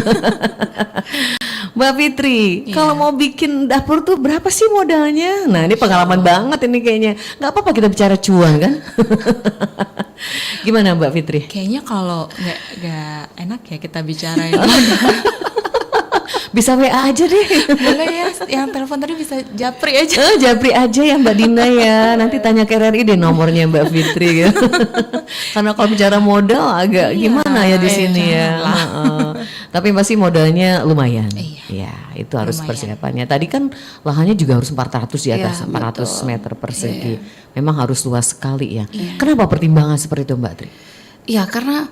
Mbak Fitri, kalau mau bikin dapur tuh berapa sih modalnya? Nah ini pengalaman banget ini kayaknya. Nggak apa-apa kita bicara cuan kan? Gimana Mbak Fitri? Kayaknya kalau nggak enak ya kita bicarain. Bisa WA aja deh. Boleh ya, yang telepon tadi bisa japri aja. Japri aja ya Mbak Dina ya. Nanti tanya ke RRI deh nomornya Mbak Fitri gitu. Karena kalau bicara modal agak gimana ya di sini ya. Tapi pasti modalnya lumayan. Iya, itu harus persiapannya. Tadi kan lahannya juga harus 400 di atas, 400 meter persegi. Memang harus luas sekali ya. Kenapa pertimbangan seperti itu Mbak Tri? Iya, karena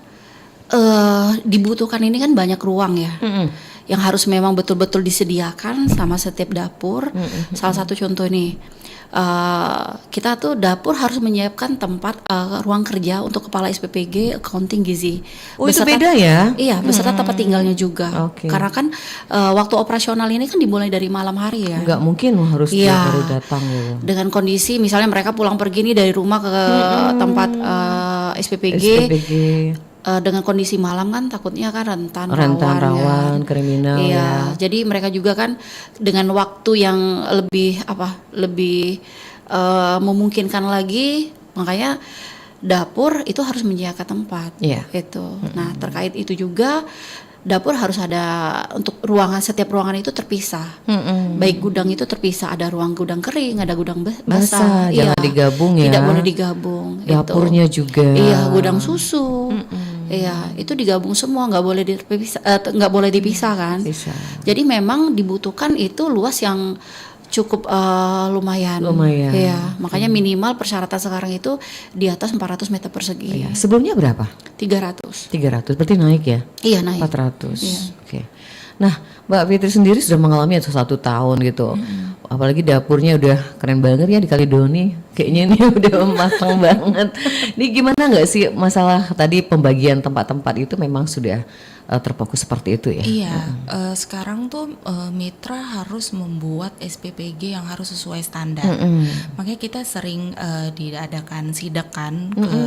dibutuhkan ini kan banyak ruang ya. Yang harus memang betul-betul disediakan sama setiap dapur. Salah satu contoh nih, kita tuh dapur harus menyiapkan tempat ruang kerja untuk kepala SPPG, accounting, gizi. Oh itu beda ya? Iya, beserta tempat tinggalnya juga. Oke. Karena kan waktu operasional ini kan dimulai dari malam hari ya. Nggak mungkin harus Iya. baru datang gitu. Dengan kondisi misalnya mereka pulang pergi nih dari rumah ke tempat SPPG. Dengan kondisi malam kan takutnya kan rentan rawan, kan. kriminal Iya, jadi mereka juga kan dengan waktu yang lebih memungkinkan lagi, makanya dapur itu harus menyediakan tempat. Iya. Itu. Nah, terkait itu juga dapur harus ada untuk ruangan, setiap ruangan itu terpisah. Baik gudang itu terpisah, ada ruang gudang kering, ada gudang basah. Jangan digabung ya. Tidak boleh digabung. Dapurnya juga. Iya, gudang susu. Iya, itu digabung semua, nggak boleh dipisah kan. Jadi memang dibutuhkan itu luas yang cukup lumayan. Iya, makanya minimal persyaratan sekarang itu di atas 400 meter persegi. Iya. Sebelumnya berapa? 300. 300, berarti naik ya? Iya, naik. 400. Iya. Oke. Nah, Mbak Fitri sendiri sudah mengalami itu 1 tahun gitu. Apalagi dapurnya udah keren banget ya di Kaledoni. Kayaknya ini udah matang banget. Ini gimana nggak sih masalah tadi pembagian tempat-tempat itu memang sudah terfokus seperti itu ya? Iya, sekarang tuh mitra harus membuat SPPG yang harus sesuai standar. Makanya kita sering diadakan sidak kan ke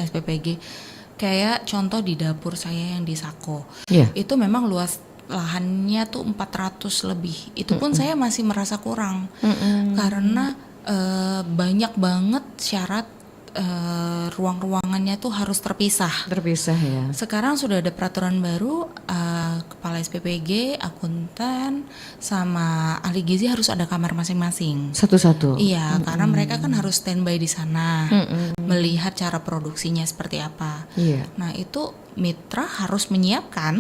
SPPG. Kayak contoh di dapur saya yang di Sako, itu memang luas lahannya tuh 400 lebih. Itu pun saya masih merasa kurang karena banyak banget syarat ruang-ruangannya tuh harus terpisah ya. Sekarang sudah ada peraturan baru, kepala SPPG, akuntan, sama ahli gizi harus ada kamar masing-masing. Satu-satu. Iya, karena mereka kan harus standby di sana, melihat cara produksinya seperti apa. Iya. Nah itu mitra harus menyiapkan.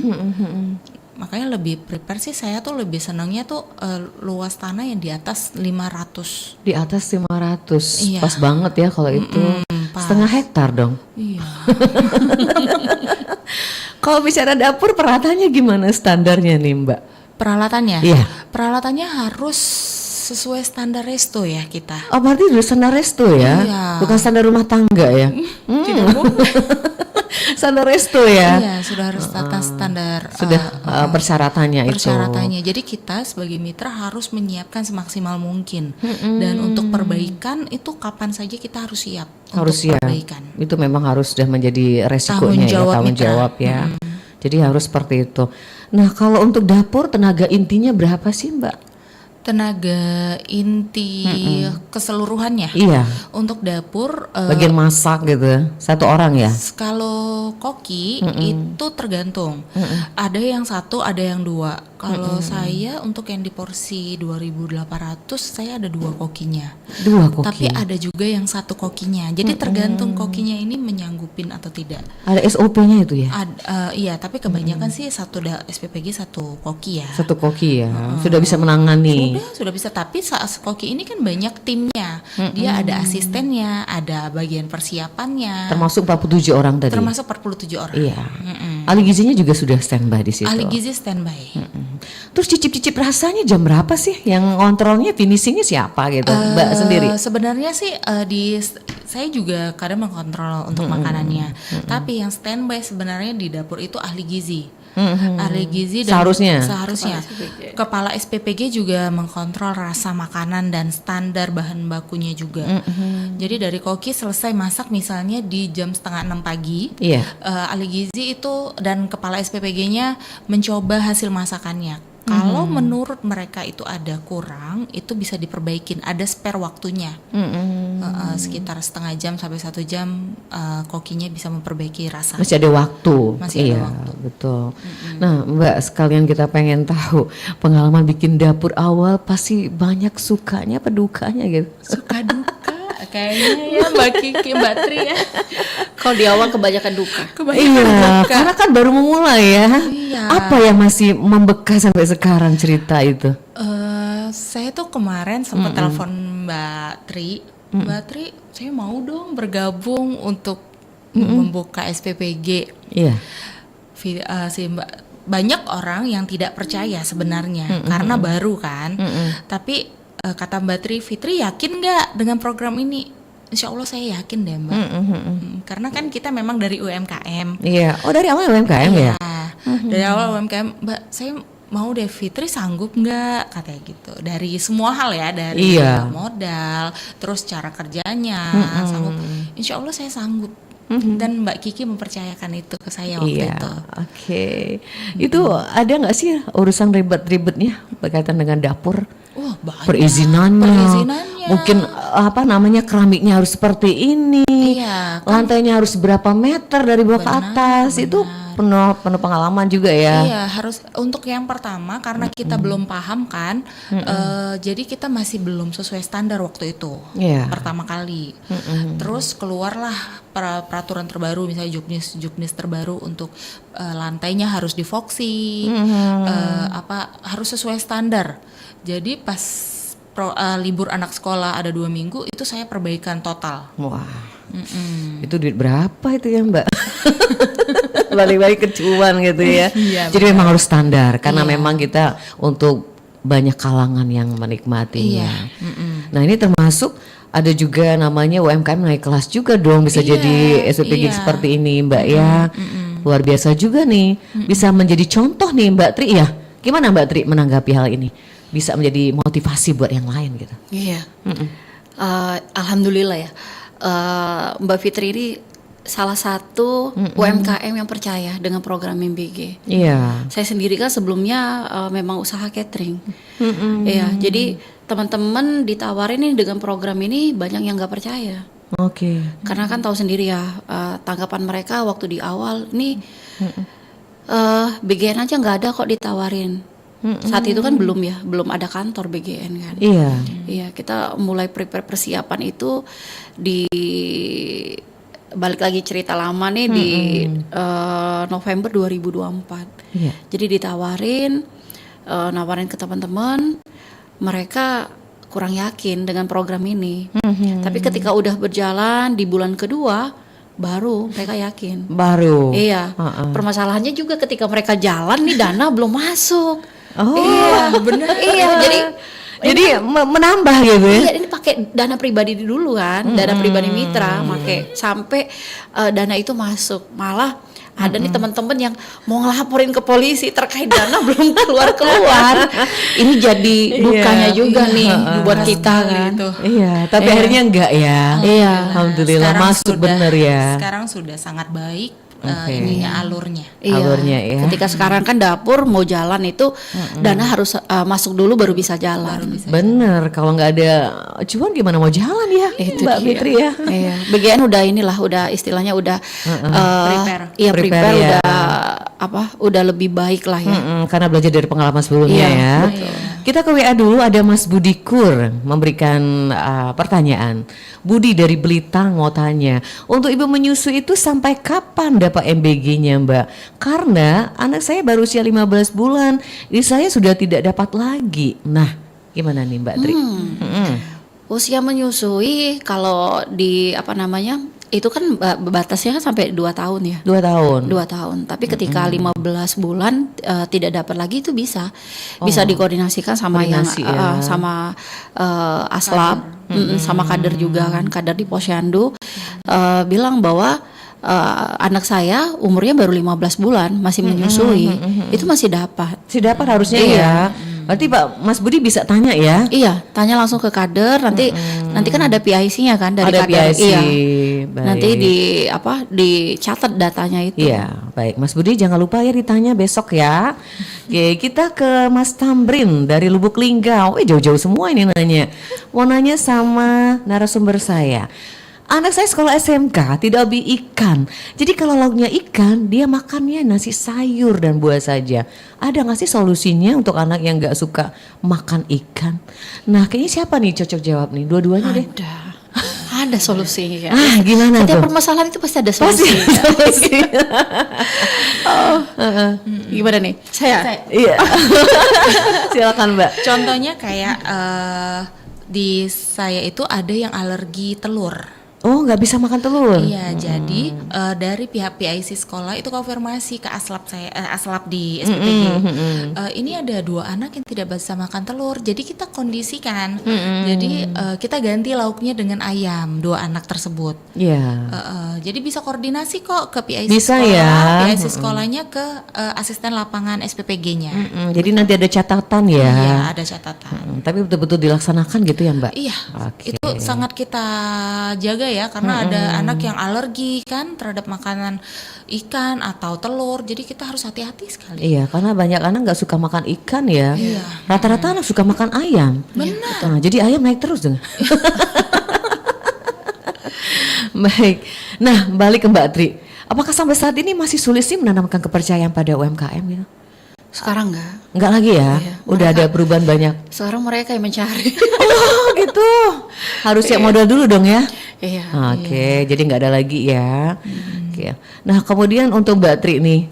Makanya lebih prepare sih, saya tuh lebih senangnya tuh luas tanah yang di atas 500. Di atas 500, Iya. pas banget ya kalau itu. Setengah hektar dong. Iya. Kalau bicara dapur peralatannya gimana standarnya nih Mbak? Peralatannya? Iya. Peralatannya harus sesuai standar resto ya kita. Oh berarti udah standar resto ya? Iya. Bukan standar rumah tangga ya? Tidak boleh. standar resto ya. Iya, sudah harus atas standar persyaratannya itu. Persyaratannya. Jadi kita sebagai mitra harus menyiapkan semaksimal mungkin. Dan untuk perbaikan itu kapan saja kita harus siap untuk perbaikan. Itu memang harus sudah menjadi resikonya tanggung jawab ya. Jadi harus seperti itu. Nah, kalau untuk dapur tenaga intinya berapa sih, Mbak? Tenaga inti keseluruhannya. Iya. Untuk dapur bagian masak gitu. Satu orang ya? Kalau koki itu tergantung. Ada yang satu, ada yang dua. Kalau saya untuk yang di porsi 2.800 saya ada 2 kokinya. 2 koki. Tapi ada juga yang 1 kokinya. Jadi tergantung kokinya ini menyanggupin atau tidak. Ada SOP-nya itu ya? Iya, tapi kebanyakan sih SPPG 1 koki ya. 1 koki ya. Sudah bisa menangani. Sudah bisa, tapi saat koki ini kan banyak timnya. Dia ada asistennya, ada bagian persiapannya. Termasuk 47 orang tadi. Termasuk 47 orang. Iya. Ahli gizinya juga sudah standby di situ. Ahli gizi standby. Terus cicip-cicip rasanya jam berapa sih? Yang kontrolnya finishingnya siapa gitu? Mbak sendiri? Sebenarnya sih saya juga kadang mengkontrol untuk makanannya. Tapi yang standby sebenarnya di dapur itu ahli gizi. Ahli gizi dan seharusnya kepala SPPG juga mengkontrol rasa makanan dan standar bahan bakunya juga. Jadi dari koki selesai masak misalnya di jam 5:30 pagi, ahli gizi itu dan kepala SPPG-nya mencoba hasil masakannya. Kalau menurut mereka itu ada kurang, itu bisa diperbaikin, ada spare waktunya. Sekitar setengah jam sampai 1 jam kokinya bisa memperbaiki rasa. Masih ada waktu. Masih ada waktu. Betul. Nah, Mbak, sekalian kita pengen tahu pengalaman bikin dapur awal pasti banyak sukanya apa dukanya gitu. Suka duka kayaknya ya Mbak Kiki, Mbak Tri ya. Kalau di awal kebanyakan duka. Karena kan baru memulai ya. Iya. Apa yang masih membekas sampai sekarang cerita itu? Saya tuh kemarin sempat telepon Mbak Tri. Mbak Tri, saya mau dong bergabung untuk membuka SPPG. Iya. Banyak orang yang tidak percaya sebenarnya karena baru kan. Tapi kata Mbak Tri, Fitri yakin nggak dengan program ini? Insya Allah saya yakin deh Mbak. Karena kan kita memang dari UMKM. Iya. Oh, dari awal UMKM ya? Dari awal UMKM, Mbak, saya mau deh, Fitri sanggup nggak, katanya gitu. Dari semua hal ya, dari modal, terus cara kerjanya, sanggup. Insya Allah saya sanggup. Dan Mbak Kiki mempercayakan itu ke saya waktu itu. Oke. Itu ada nggak sih urusan ribet-ribetnya berkaitan dengan dapur? Wah, banyak. Perizinannya. Mungkin keramiknya harus seperti ini. Iya, lantainya harus berapa meter dari bawah ke atas. Itu penuh pengalaman juga ya. Iya, harus untuk yang pertama karena kita belum paham kan. Jadi kita masih belum sesuai standar waktu itu. Pertama kali. Terus keluarlah peraturan terbaru, misalnya juknis terbaru untuk lantainya harus divoksi, harus sesuai standar. Jadi pas libur anak sekolah ada 2 minggu itu saya perbaikan total. Wah, itu duit berapa itu ya Mbak? Balik-balik ke cuan gitu ya. Jadi memang harus standar karena memang kita untuk banyak kalangan yang menikmatinya. Nah, ini termasuk ada juga namanya UMKM naik kelas juga dong, bisa jadi SPPG seperti ini Mbak ya. Luar biasa juga nih, bisa menjadi contoh nih Mbak Tri ya. Gimana Mbak Tri menanggapi hal ini? Bisa menjadi motivasi buat yang lain gitu. Iya. Alhamdulillah ya. Mbak Fitri ini salah satu UMKM yang percaya dengan program MBG. Iya. Saya sendiri kan sebelumnya memang usaha catering. Iya. Jadi teman-teman ditawarin nih dengan program ini banyak yang nggak percaya. Oke. Karena kan tahu sendiri ya tanggapan mereka waktu di awal nih BGN aja nggak ada kok ditawarin. Saat itu kan belum ada kantor BGN kan. Iya, kita mulai prepare persiapan itu di balik lagi cerita lama nih di November 2024. Jadi ditawarin nawarin ke teman-teman, mereka kurang yakin dengan program ini. Tapi ketika udah berjalan di bulan kedua baru mereka yakin. Iya. Permasalahannya juga ketika mereka jalan nih dana belum masuk. Iya, benar. Iya, jadi menambah gitu ya. Iya, ini pakai dana pribadi dulu kan, dana pribadi mitra, pakai sampai dana itu masuk. Malah ada nih teman-teman yang mau ngelaporin ke polisi terkait dana belum keluar. Ini jadi dukanya juga nih buat kita kan. Iya, tapi akhirnya enggak ya. Iya. Alhamdulillah Sekarang masuk bener ya. Sekarang sudah sangat baik Oke. alurnya. Iya. Alurnya ya. Ketika sekarang kan dapur mau jalan itu dana harus masuk dulu baru bisa jalan. Bener, kalau nggak ada cuan gimana mau jalan ya, Itu Mbak dia. Fitri ya. Iya. BGN udah istilahnya udah Prepare. Iya, Prepare prepare ya. udah lebih baik lah ya. Karena belajar dari pengalaman sebelumnya Iya, ya. betul. Kita ke WA dulu, ada Mas Budi Kur memberikan pertanyaan. Budi dari Belitang mau tanya, untuk ibu menyusui itu sampai kapan dapat MBG-nya Mbak? Karena anak saya baru usia 15 bulan, jadi saya sudah tidak dapat lagi. Nah, gimana nih Mbak Tri? Usia menyusui kalau di itu kan batasnya kan sampai 2 tahun ya. 2 tahun. 2 tahun. Tapi ketika 15 bulan tidak dapat lagi itu bisa dikoordinasikan sama Koordinasi ya. sama Aslab, sama kader juga kan, kader di Posyandu bilang bahwa anak saya umurnya baru 15 bulan masih menyusui, itu masih dapat. Masih dapat harusnya Iya. ya. Berarti Pak Mas Budi bisa tanya ya. Iya, tanya langsung ke kader, nanti kan ada PIC-nya kan dari Ada kader. PIC. Iya. Baik. Nanti dicatat datanya itu. Iya, baik Mas Budi jangan lupa ya ditanya besok ya. Oke, kita ke Mas Tamrin dari Lubuk Linggau. Jauh-jauh semua ini nanya. Mau nanya sama narasumber saya. Anak saya sekolah SMK tidak hobi ikan. Jadi kalau lauknya ikan, dia makannya nasi sayur dan buah saja. Ada nggak sih solusinya untuk anak yang nggak suka makan ikan? Nah, kayaknya siapa nih cocok jawab nih? Dua-duanya deh. Ada solusinya. Gimana Setiap tuh? permasalahan itu pasti ada solusinya. Gimana nih? Saya. Iya. Silakan Mbak. Contohnya kayak di saya itu ada yang alergi telur. Oh, nggak bisa makan telur. Iya, jadi dari pihak PIC sekolah itu konfirmasi ke Aslab Aslab di SPPG. Ini ada 2 anak yang tidak bisa makan telur. Jadi kita kondisikan. Jadi kita ganti lauknya dengan ayam 2 anak tersebut. Iya. Jadi bisa koordinasi kok ke PIC Bisa sekolah. ya. PIC sekolahnya ke asisten lapangan SPPG-nya. Jadi nanti ada catatan ya. Iya, ada catatan. Tapi betul-betul dilaksanakan gitu ya Mbak? Iya, Oke. itu sangat kita jaga ya, karena ada anak yang alergi kan terhadap makanan ikan atau telur, jadi kita harus hati-hati sekali. Iya, karena banyak anak nggak suka makan ikan ya. Iya. Rata-rata anak suka makan ayam. Benar. Nah, jadi ayam naik terus dong. Baik. Nah, balik ke Mbak Tri. Apakah sampai saat ini masih sulit sih menanamkan kepercayaan pada UMKM gitu? Sekarang enggak. Enggak lagi ya? Iya, Udah ada perubahan banyak. Sekarang mereka yang mencari. Oh gitu. Harus siap modal dulu dong ya? Iya. Oke, jadi nggak ada lagi ya. Oke. Nah kemudian untuk Mbak Tri nih,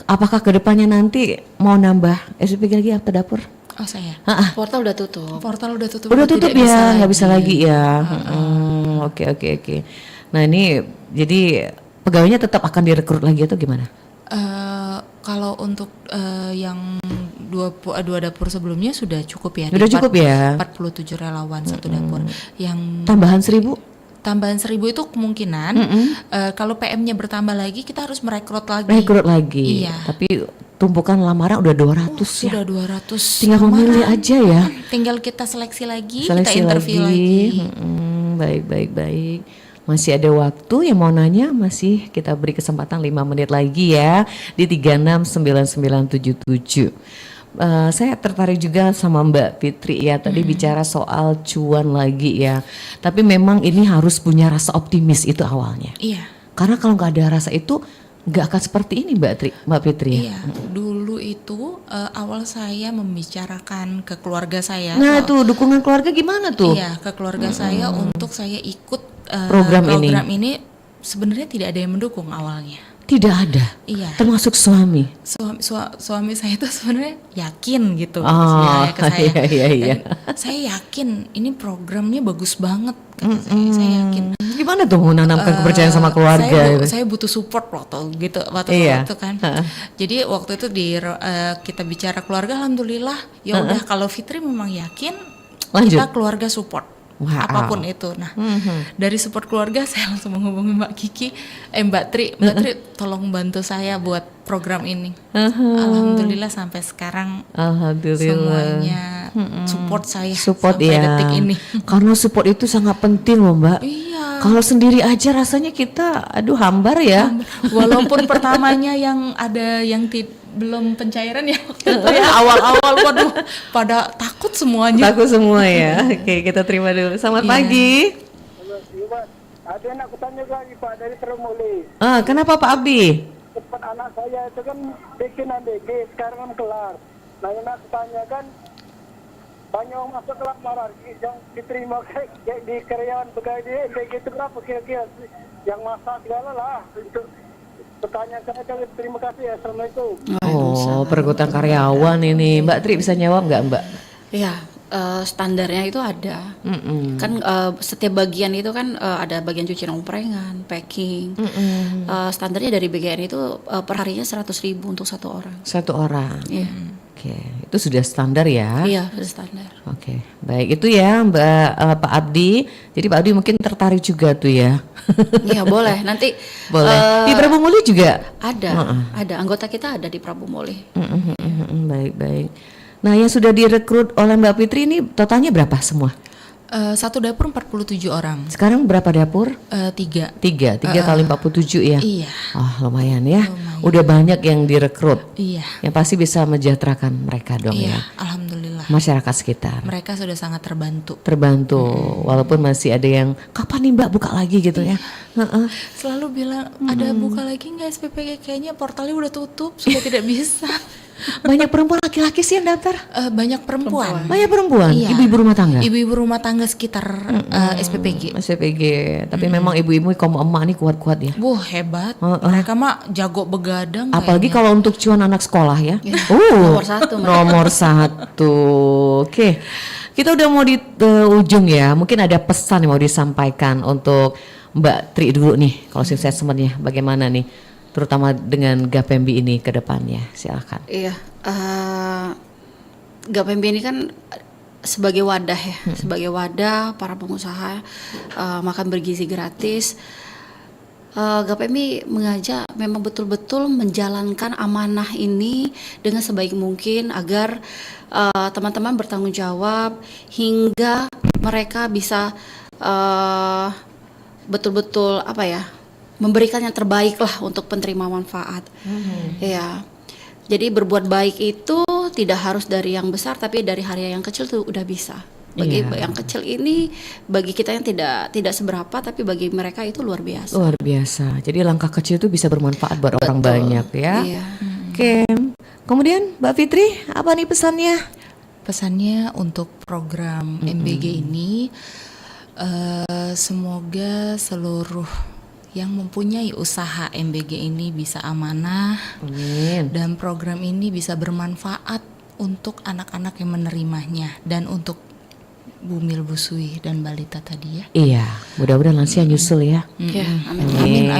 apakah kedepannya nanti mau nambah SPPG lagi atau dapur? Oh saya. Portal udah tutup. Portal udah tutup. Udah tutup tidak bisa ya, nggak lagi. bisa lagi ya. Oke. Nah ini jadi pegawainya tetap akan direkrut lagi atau gimana? Kalau untuk yang dua dapur sebelumnya sudah cukup ya. Sudah cukup ya? 47 relawan satu dapur. Yang Tambahan 1.000? tambahan 1.000 itu kemungkinan kalau PM-nya bertambah lagi kita harus merekrut lagi. Rekrut lagi. Iya. Tapi tumpukan lamaran udah 200 ya. Sudah 200. Tinggal memilih lamaran. aja ya. Tinggal kita seleksi lagi, Seleksi kita interview lagi. Baik. Masih ada waktu yang mau nanya, masih kita beri kesempatan 5 menit lagi ya di 369977. Saya tertarik juga sama Mbak Fitri ya, tadi bicara soal cuan lagi ya. Tapi memang ini harus punya rasa optimis itu awalnya. Iya. Karena kalau nggak ada rasa itu nggak akan seperti ini Mbak Fitri ya. Iya, dulu itu awal saya membicarakan ke keluarga saya. Nah tuh dukungan keluarga gimana tuh? Iya, ke keluarga saya untuk saya ikut Program ini sebenarnya tidak ada yang mendukung awalnya. Tidak ada. Iya. Termasuk suami. Suami saya itu sebenarnya yakin gitu Oh, sebenarnya ke saya. iya. Dan saya yakin ini programnya bagus banget kata saya yakin. Gimana tuh menanamkan kepercayaan sama keluarga? Saya butuh support waktu gitu Iya. waktu kan. Jadi waktu itu kita bicara keluarga, alhamdulillah ya udah kalau Fitri memang yakin Lanjut. kita keluarga support. Wow. apapun itu. Nah, dari support keluarga saya langsung menghubungi Mbak Kiki, Mbak Tri, tolong bantu saya buat program ini. Alhamdulillah sampai sekarang semuanya support saya sampai detik ini. Karena support itu sangat penting loh Mbak. Iya. Kalau sendiri aja rasanya kita hambar ya. Walaupun pertamanya yang ada yang belum pencairan ya waktu itu ya awal-awal, waduh pada takut semuanya. Takut semua ya. Oke, kita terima dulu. Selamat pagi. Ada yang aku tanya lagi Pak dari Termoli. Kenapa Pak Abdi? Cepat anak saya itu kan bikin ABG sekarang kan kelar. Nah yang aku tanya kan banyak orang masuk kelas marah yang diterima kayak di karyawan pegawai di ABG itu berapa kira-kira yang masak segala lah untuk pertanyaan saya kan terima kasih ya. Assalamualaikum. Pergautan karyawan ini. Mbak Tri bisa jawab nggak Mbak? Ya, standarnya itu ada. Kan setiap bagian itu kan ada bagian cuci omprengan, packing. Standarnya dari BGN itu per harinya 100.000 untuk satu orang. Satu orang. Iya. Oke, itu sudah standar ya? Iya, sudah standar. Oke, baik itu ya Mbak Pak Abdi. Jadi Pak Abdi mungkin tertarik juga tuh ya? Iya boleh. Nanti boleh. Di Prabu Muli juga ada anggota kita ada di Prabu Muli. Baik. Nah yang sudah direkrut oleh Mbak Fitri ini totalnya berapa semua? Satu dapur 47 orang. Sekarang berapa dapur? 3 kali 47 ya? Iya. Lumayan ya. Udah banyak yang direkrut. Iya. Yang pasti bisa mensejahterakan mereka dong ya. Alhamdulillah. Masyarakat sekitar. Mereka sudah sangat terbantu. Walaupun masih ada yang kapan nih Mbak buka lagi gitu ya. Selalu bilang ada buka lagi nggak SPPG, kayaknya portalnya udah tutup, sudah tidak bisa. Banyak perempuan, laki-laki sih yang daftar? Banyak perempuan. Banyak perempuan? Iya. Ibu-ibu rumah tangga? Ibu-ibu rumah tangga sekitar SPPG. Tapi memang ibu-ibu kaum emak nih kuat-kuat ya? Hebat. Mereka mah jago begadang. Apalagi kalau untuk cuan anak sekolah ya. Nomor satu. Oke. Kita udah mau di ujung ya. Mungkin ada pesan yang mau disampaikan untuk Mbak Tri dulu nih. Kalau sukses semuanya bagaimana nih? Terutama dengan Gapembi ini ke depannya, silakan. Iya, Gapembi ini kan sebagai wadah ya, sebagai wadah para pengusaha makan bergizi gratis. Gapembi mengajak memang betul-betul menjalankan amanah ini dengan sebaik mungkin agar teman-teman bertanggung jawab hingga mereka bisa betul-betul memberikan yang terbaik lah untuk penerima manfaat. Ya, jadi berbuat baik itu tidak harus dari yang besar, tapi dari hal yang kecil tuh udah bisa. Bagi yang kecil ini, bagi kita yang tidak seberapa, tapi bagi mereka itu luar biasa. Luar biasa. Jadi langkah kecil itu bisa bermanfaat buat orang banyak ya. Iya. Oke. Kemudian Mbak Fitri, apa nih pesannya? Pesannya untuk program MBG ini, semoga seluruh yang mempunyai usaha MBG ini bisa amanah. Amin. Dan program ini bisa bermanfaat untuk anak-anak yang menerimanya dan untuk Bumil Busui dan balita tadi ya. Iya, mudah-mudahan lansia nyusul ya. Amin.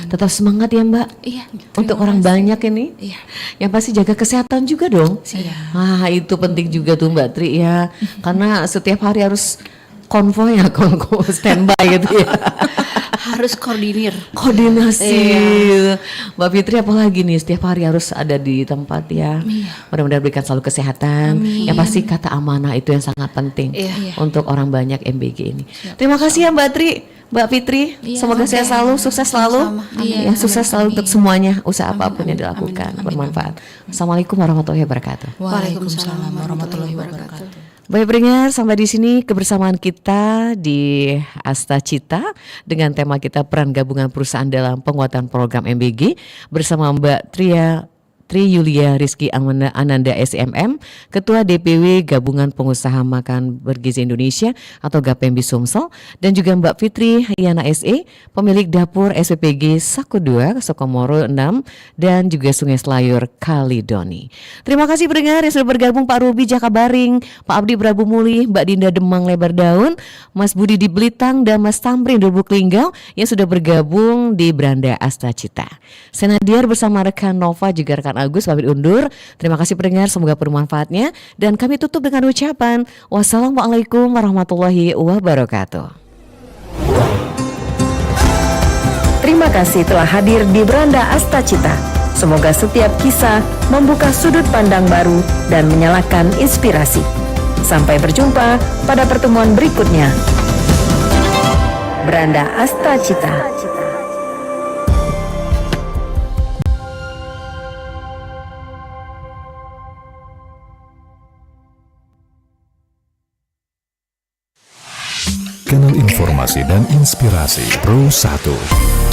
Tetap semangat ya Mbak. Iya. Untuk orang banyak ini. Iya. Yang pasti jaga kesehatan juga dong. Iya. Itu penting juga tuh Mbak Tri ya. Karena setiap hari harus konvoy standby gitu ya. Harus koordinasi. Mbak Fitri apalagi nih setiap hari harus ada di tempat ya. Mudah-mudahan berikan selalu kesehatan. Yang pasti kata amanah itu yang sangat penting untuk orang banyak MBG ini. Terima kasih ya Mbak Tri, Mbak Fitri. Semoga sehat selalu, sukses selalu. Sukses selalu untuk semuanya, usaha apapun yang dilakukan bermanfaat. Assalamualaikum warahmatullahi wabarakatuh. Waalaikumsalam warahmatullahi wabarakatuh. Baik pendengar, sampai di sini kebersamaan kita di Asta Cita dengan tema kita peran gabungan perusahaan dalam penguatan program MBG bersama Mbak Tri Yulia Rizky Ananda SMM, Ketua DPW Gabungan Pengusaha Makan Bergizi Indonesia atau Gapembi Sumsel, dan juga Mbak Fitri Yana SE, pemilik dapur SPPG Sako 2, Sokomoro 6, dan juga Sungai Selayur Kalidoni. Terima kasih pendengar yang sudah bergabung, Pak Ruby Jakabaring, Pak Abdi Prabu Muli, Mbak Dinda Demang Lebar Daun, Mas Budi di Belitang, dan Mas Tamrin Lubuk Linggau yang sudah bergabung di Beranda Asta Cita. Senadiar bersama rekan Nova juga rekan Agus pamit undur. Terima kasih pendengar, semoga bermanfaatnya. Dan kami tutup dengan ucapan wassalamualaikum warahmatullahi wabarakatuh. Terima kasih telah hadir di Beranda Astacita. Semoga setiap kisah membuka sudut pandang baru dan menyalakan inspirasi. Sampai berjumpa pada pertemuan berikutnya. Beranda Astacita. Kanal informasi dan inspirasi Pro 1.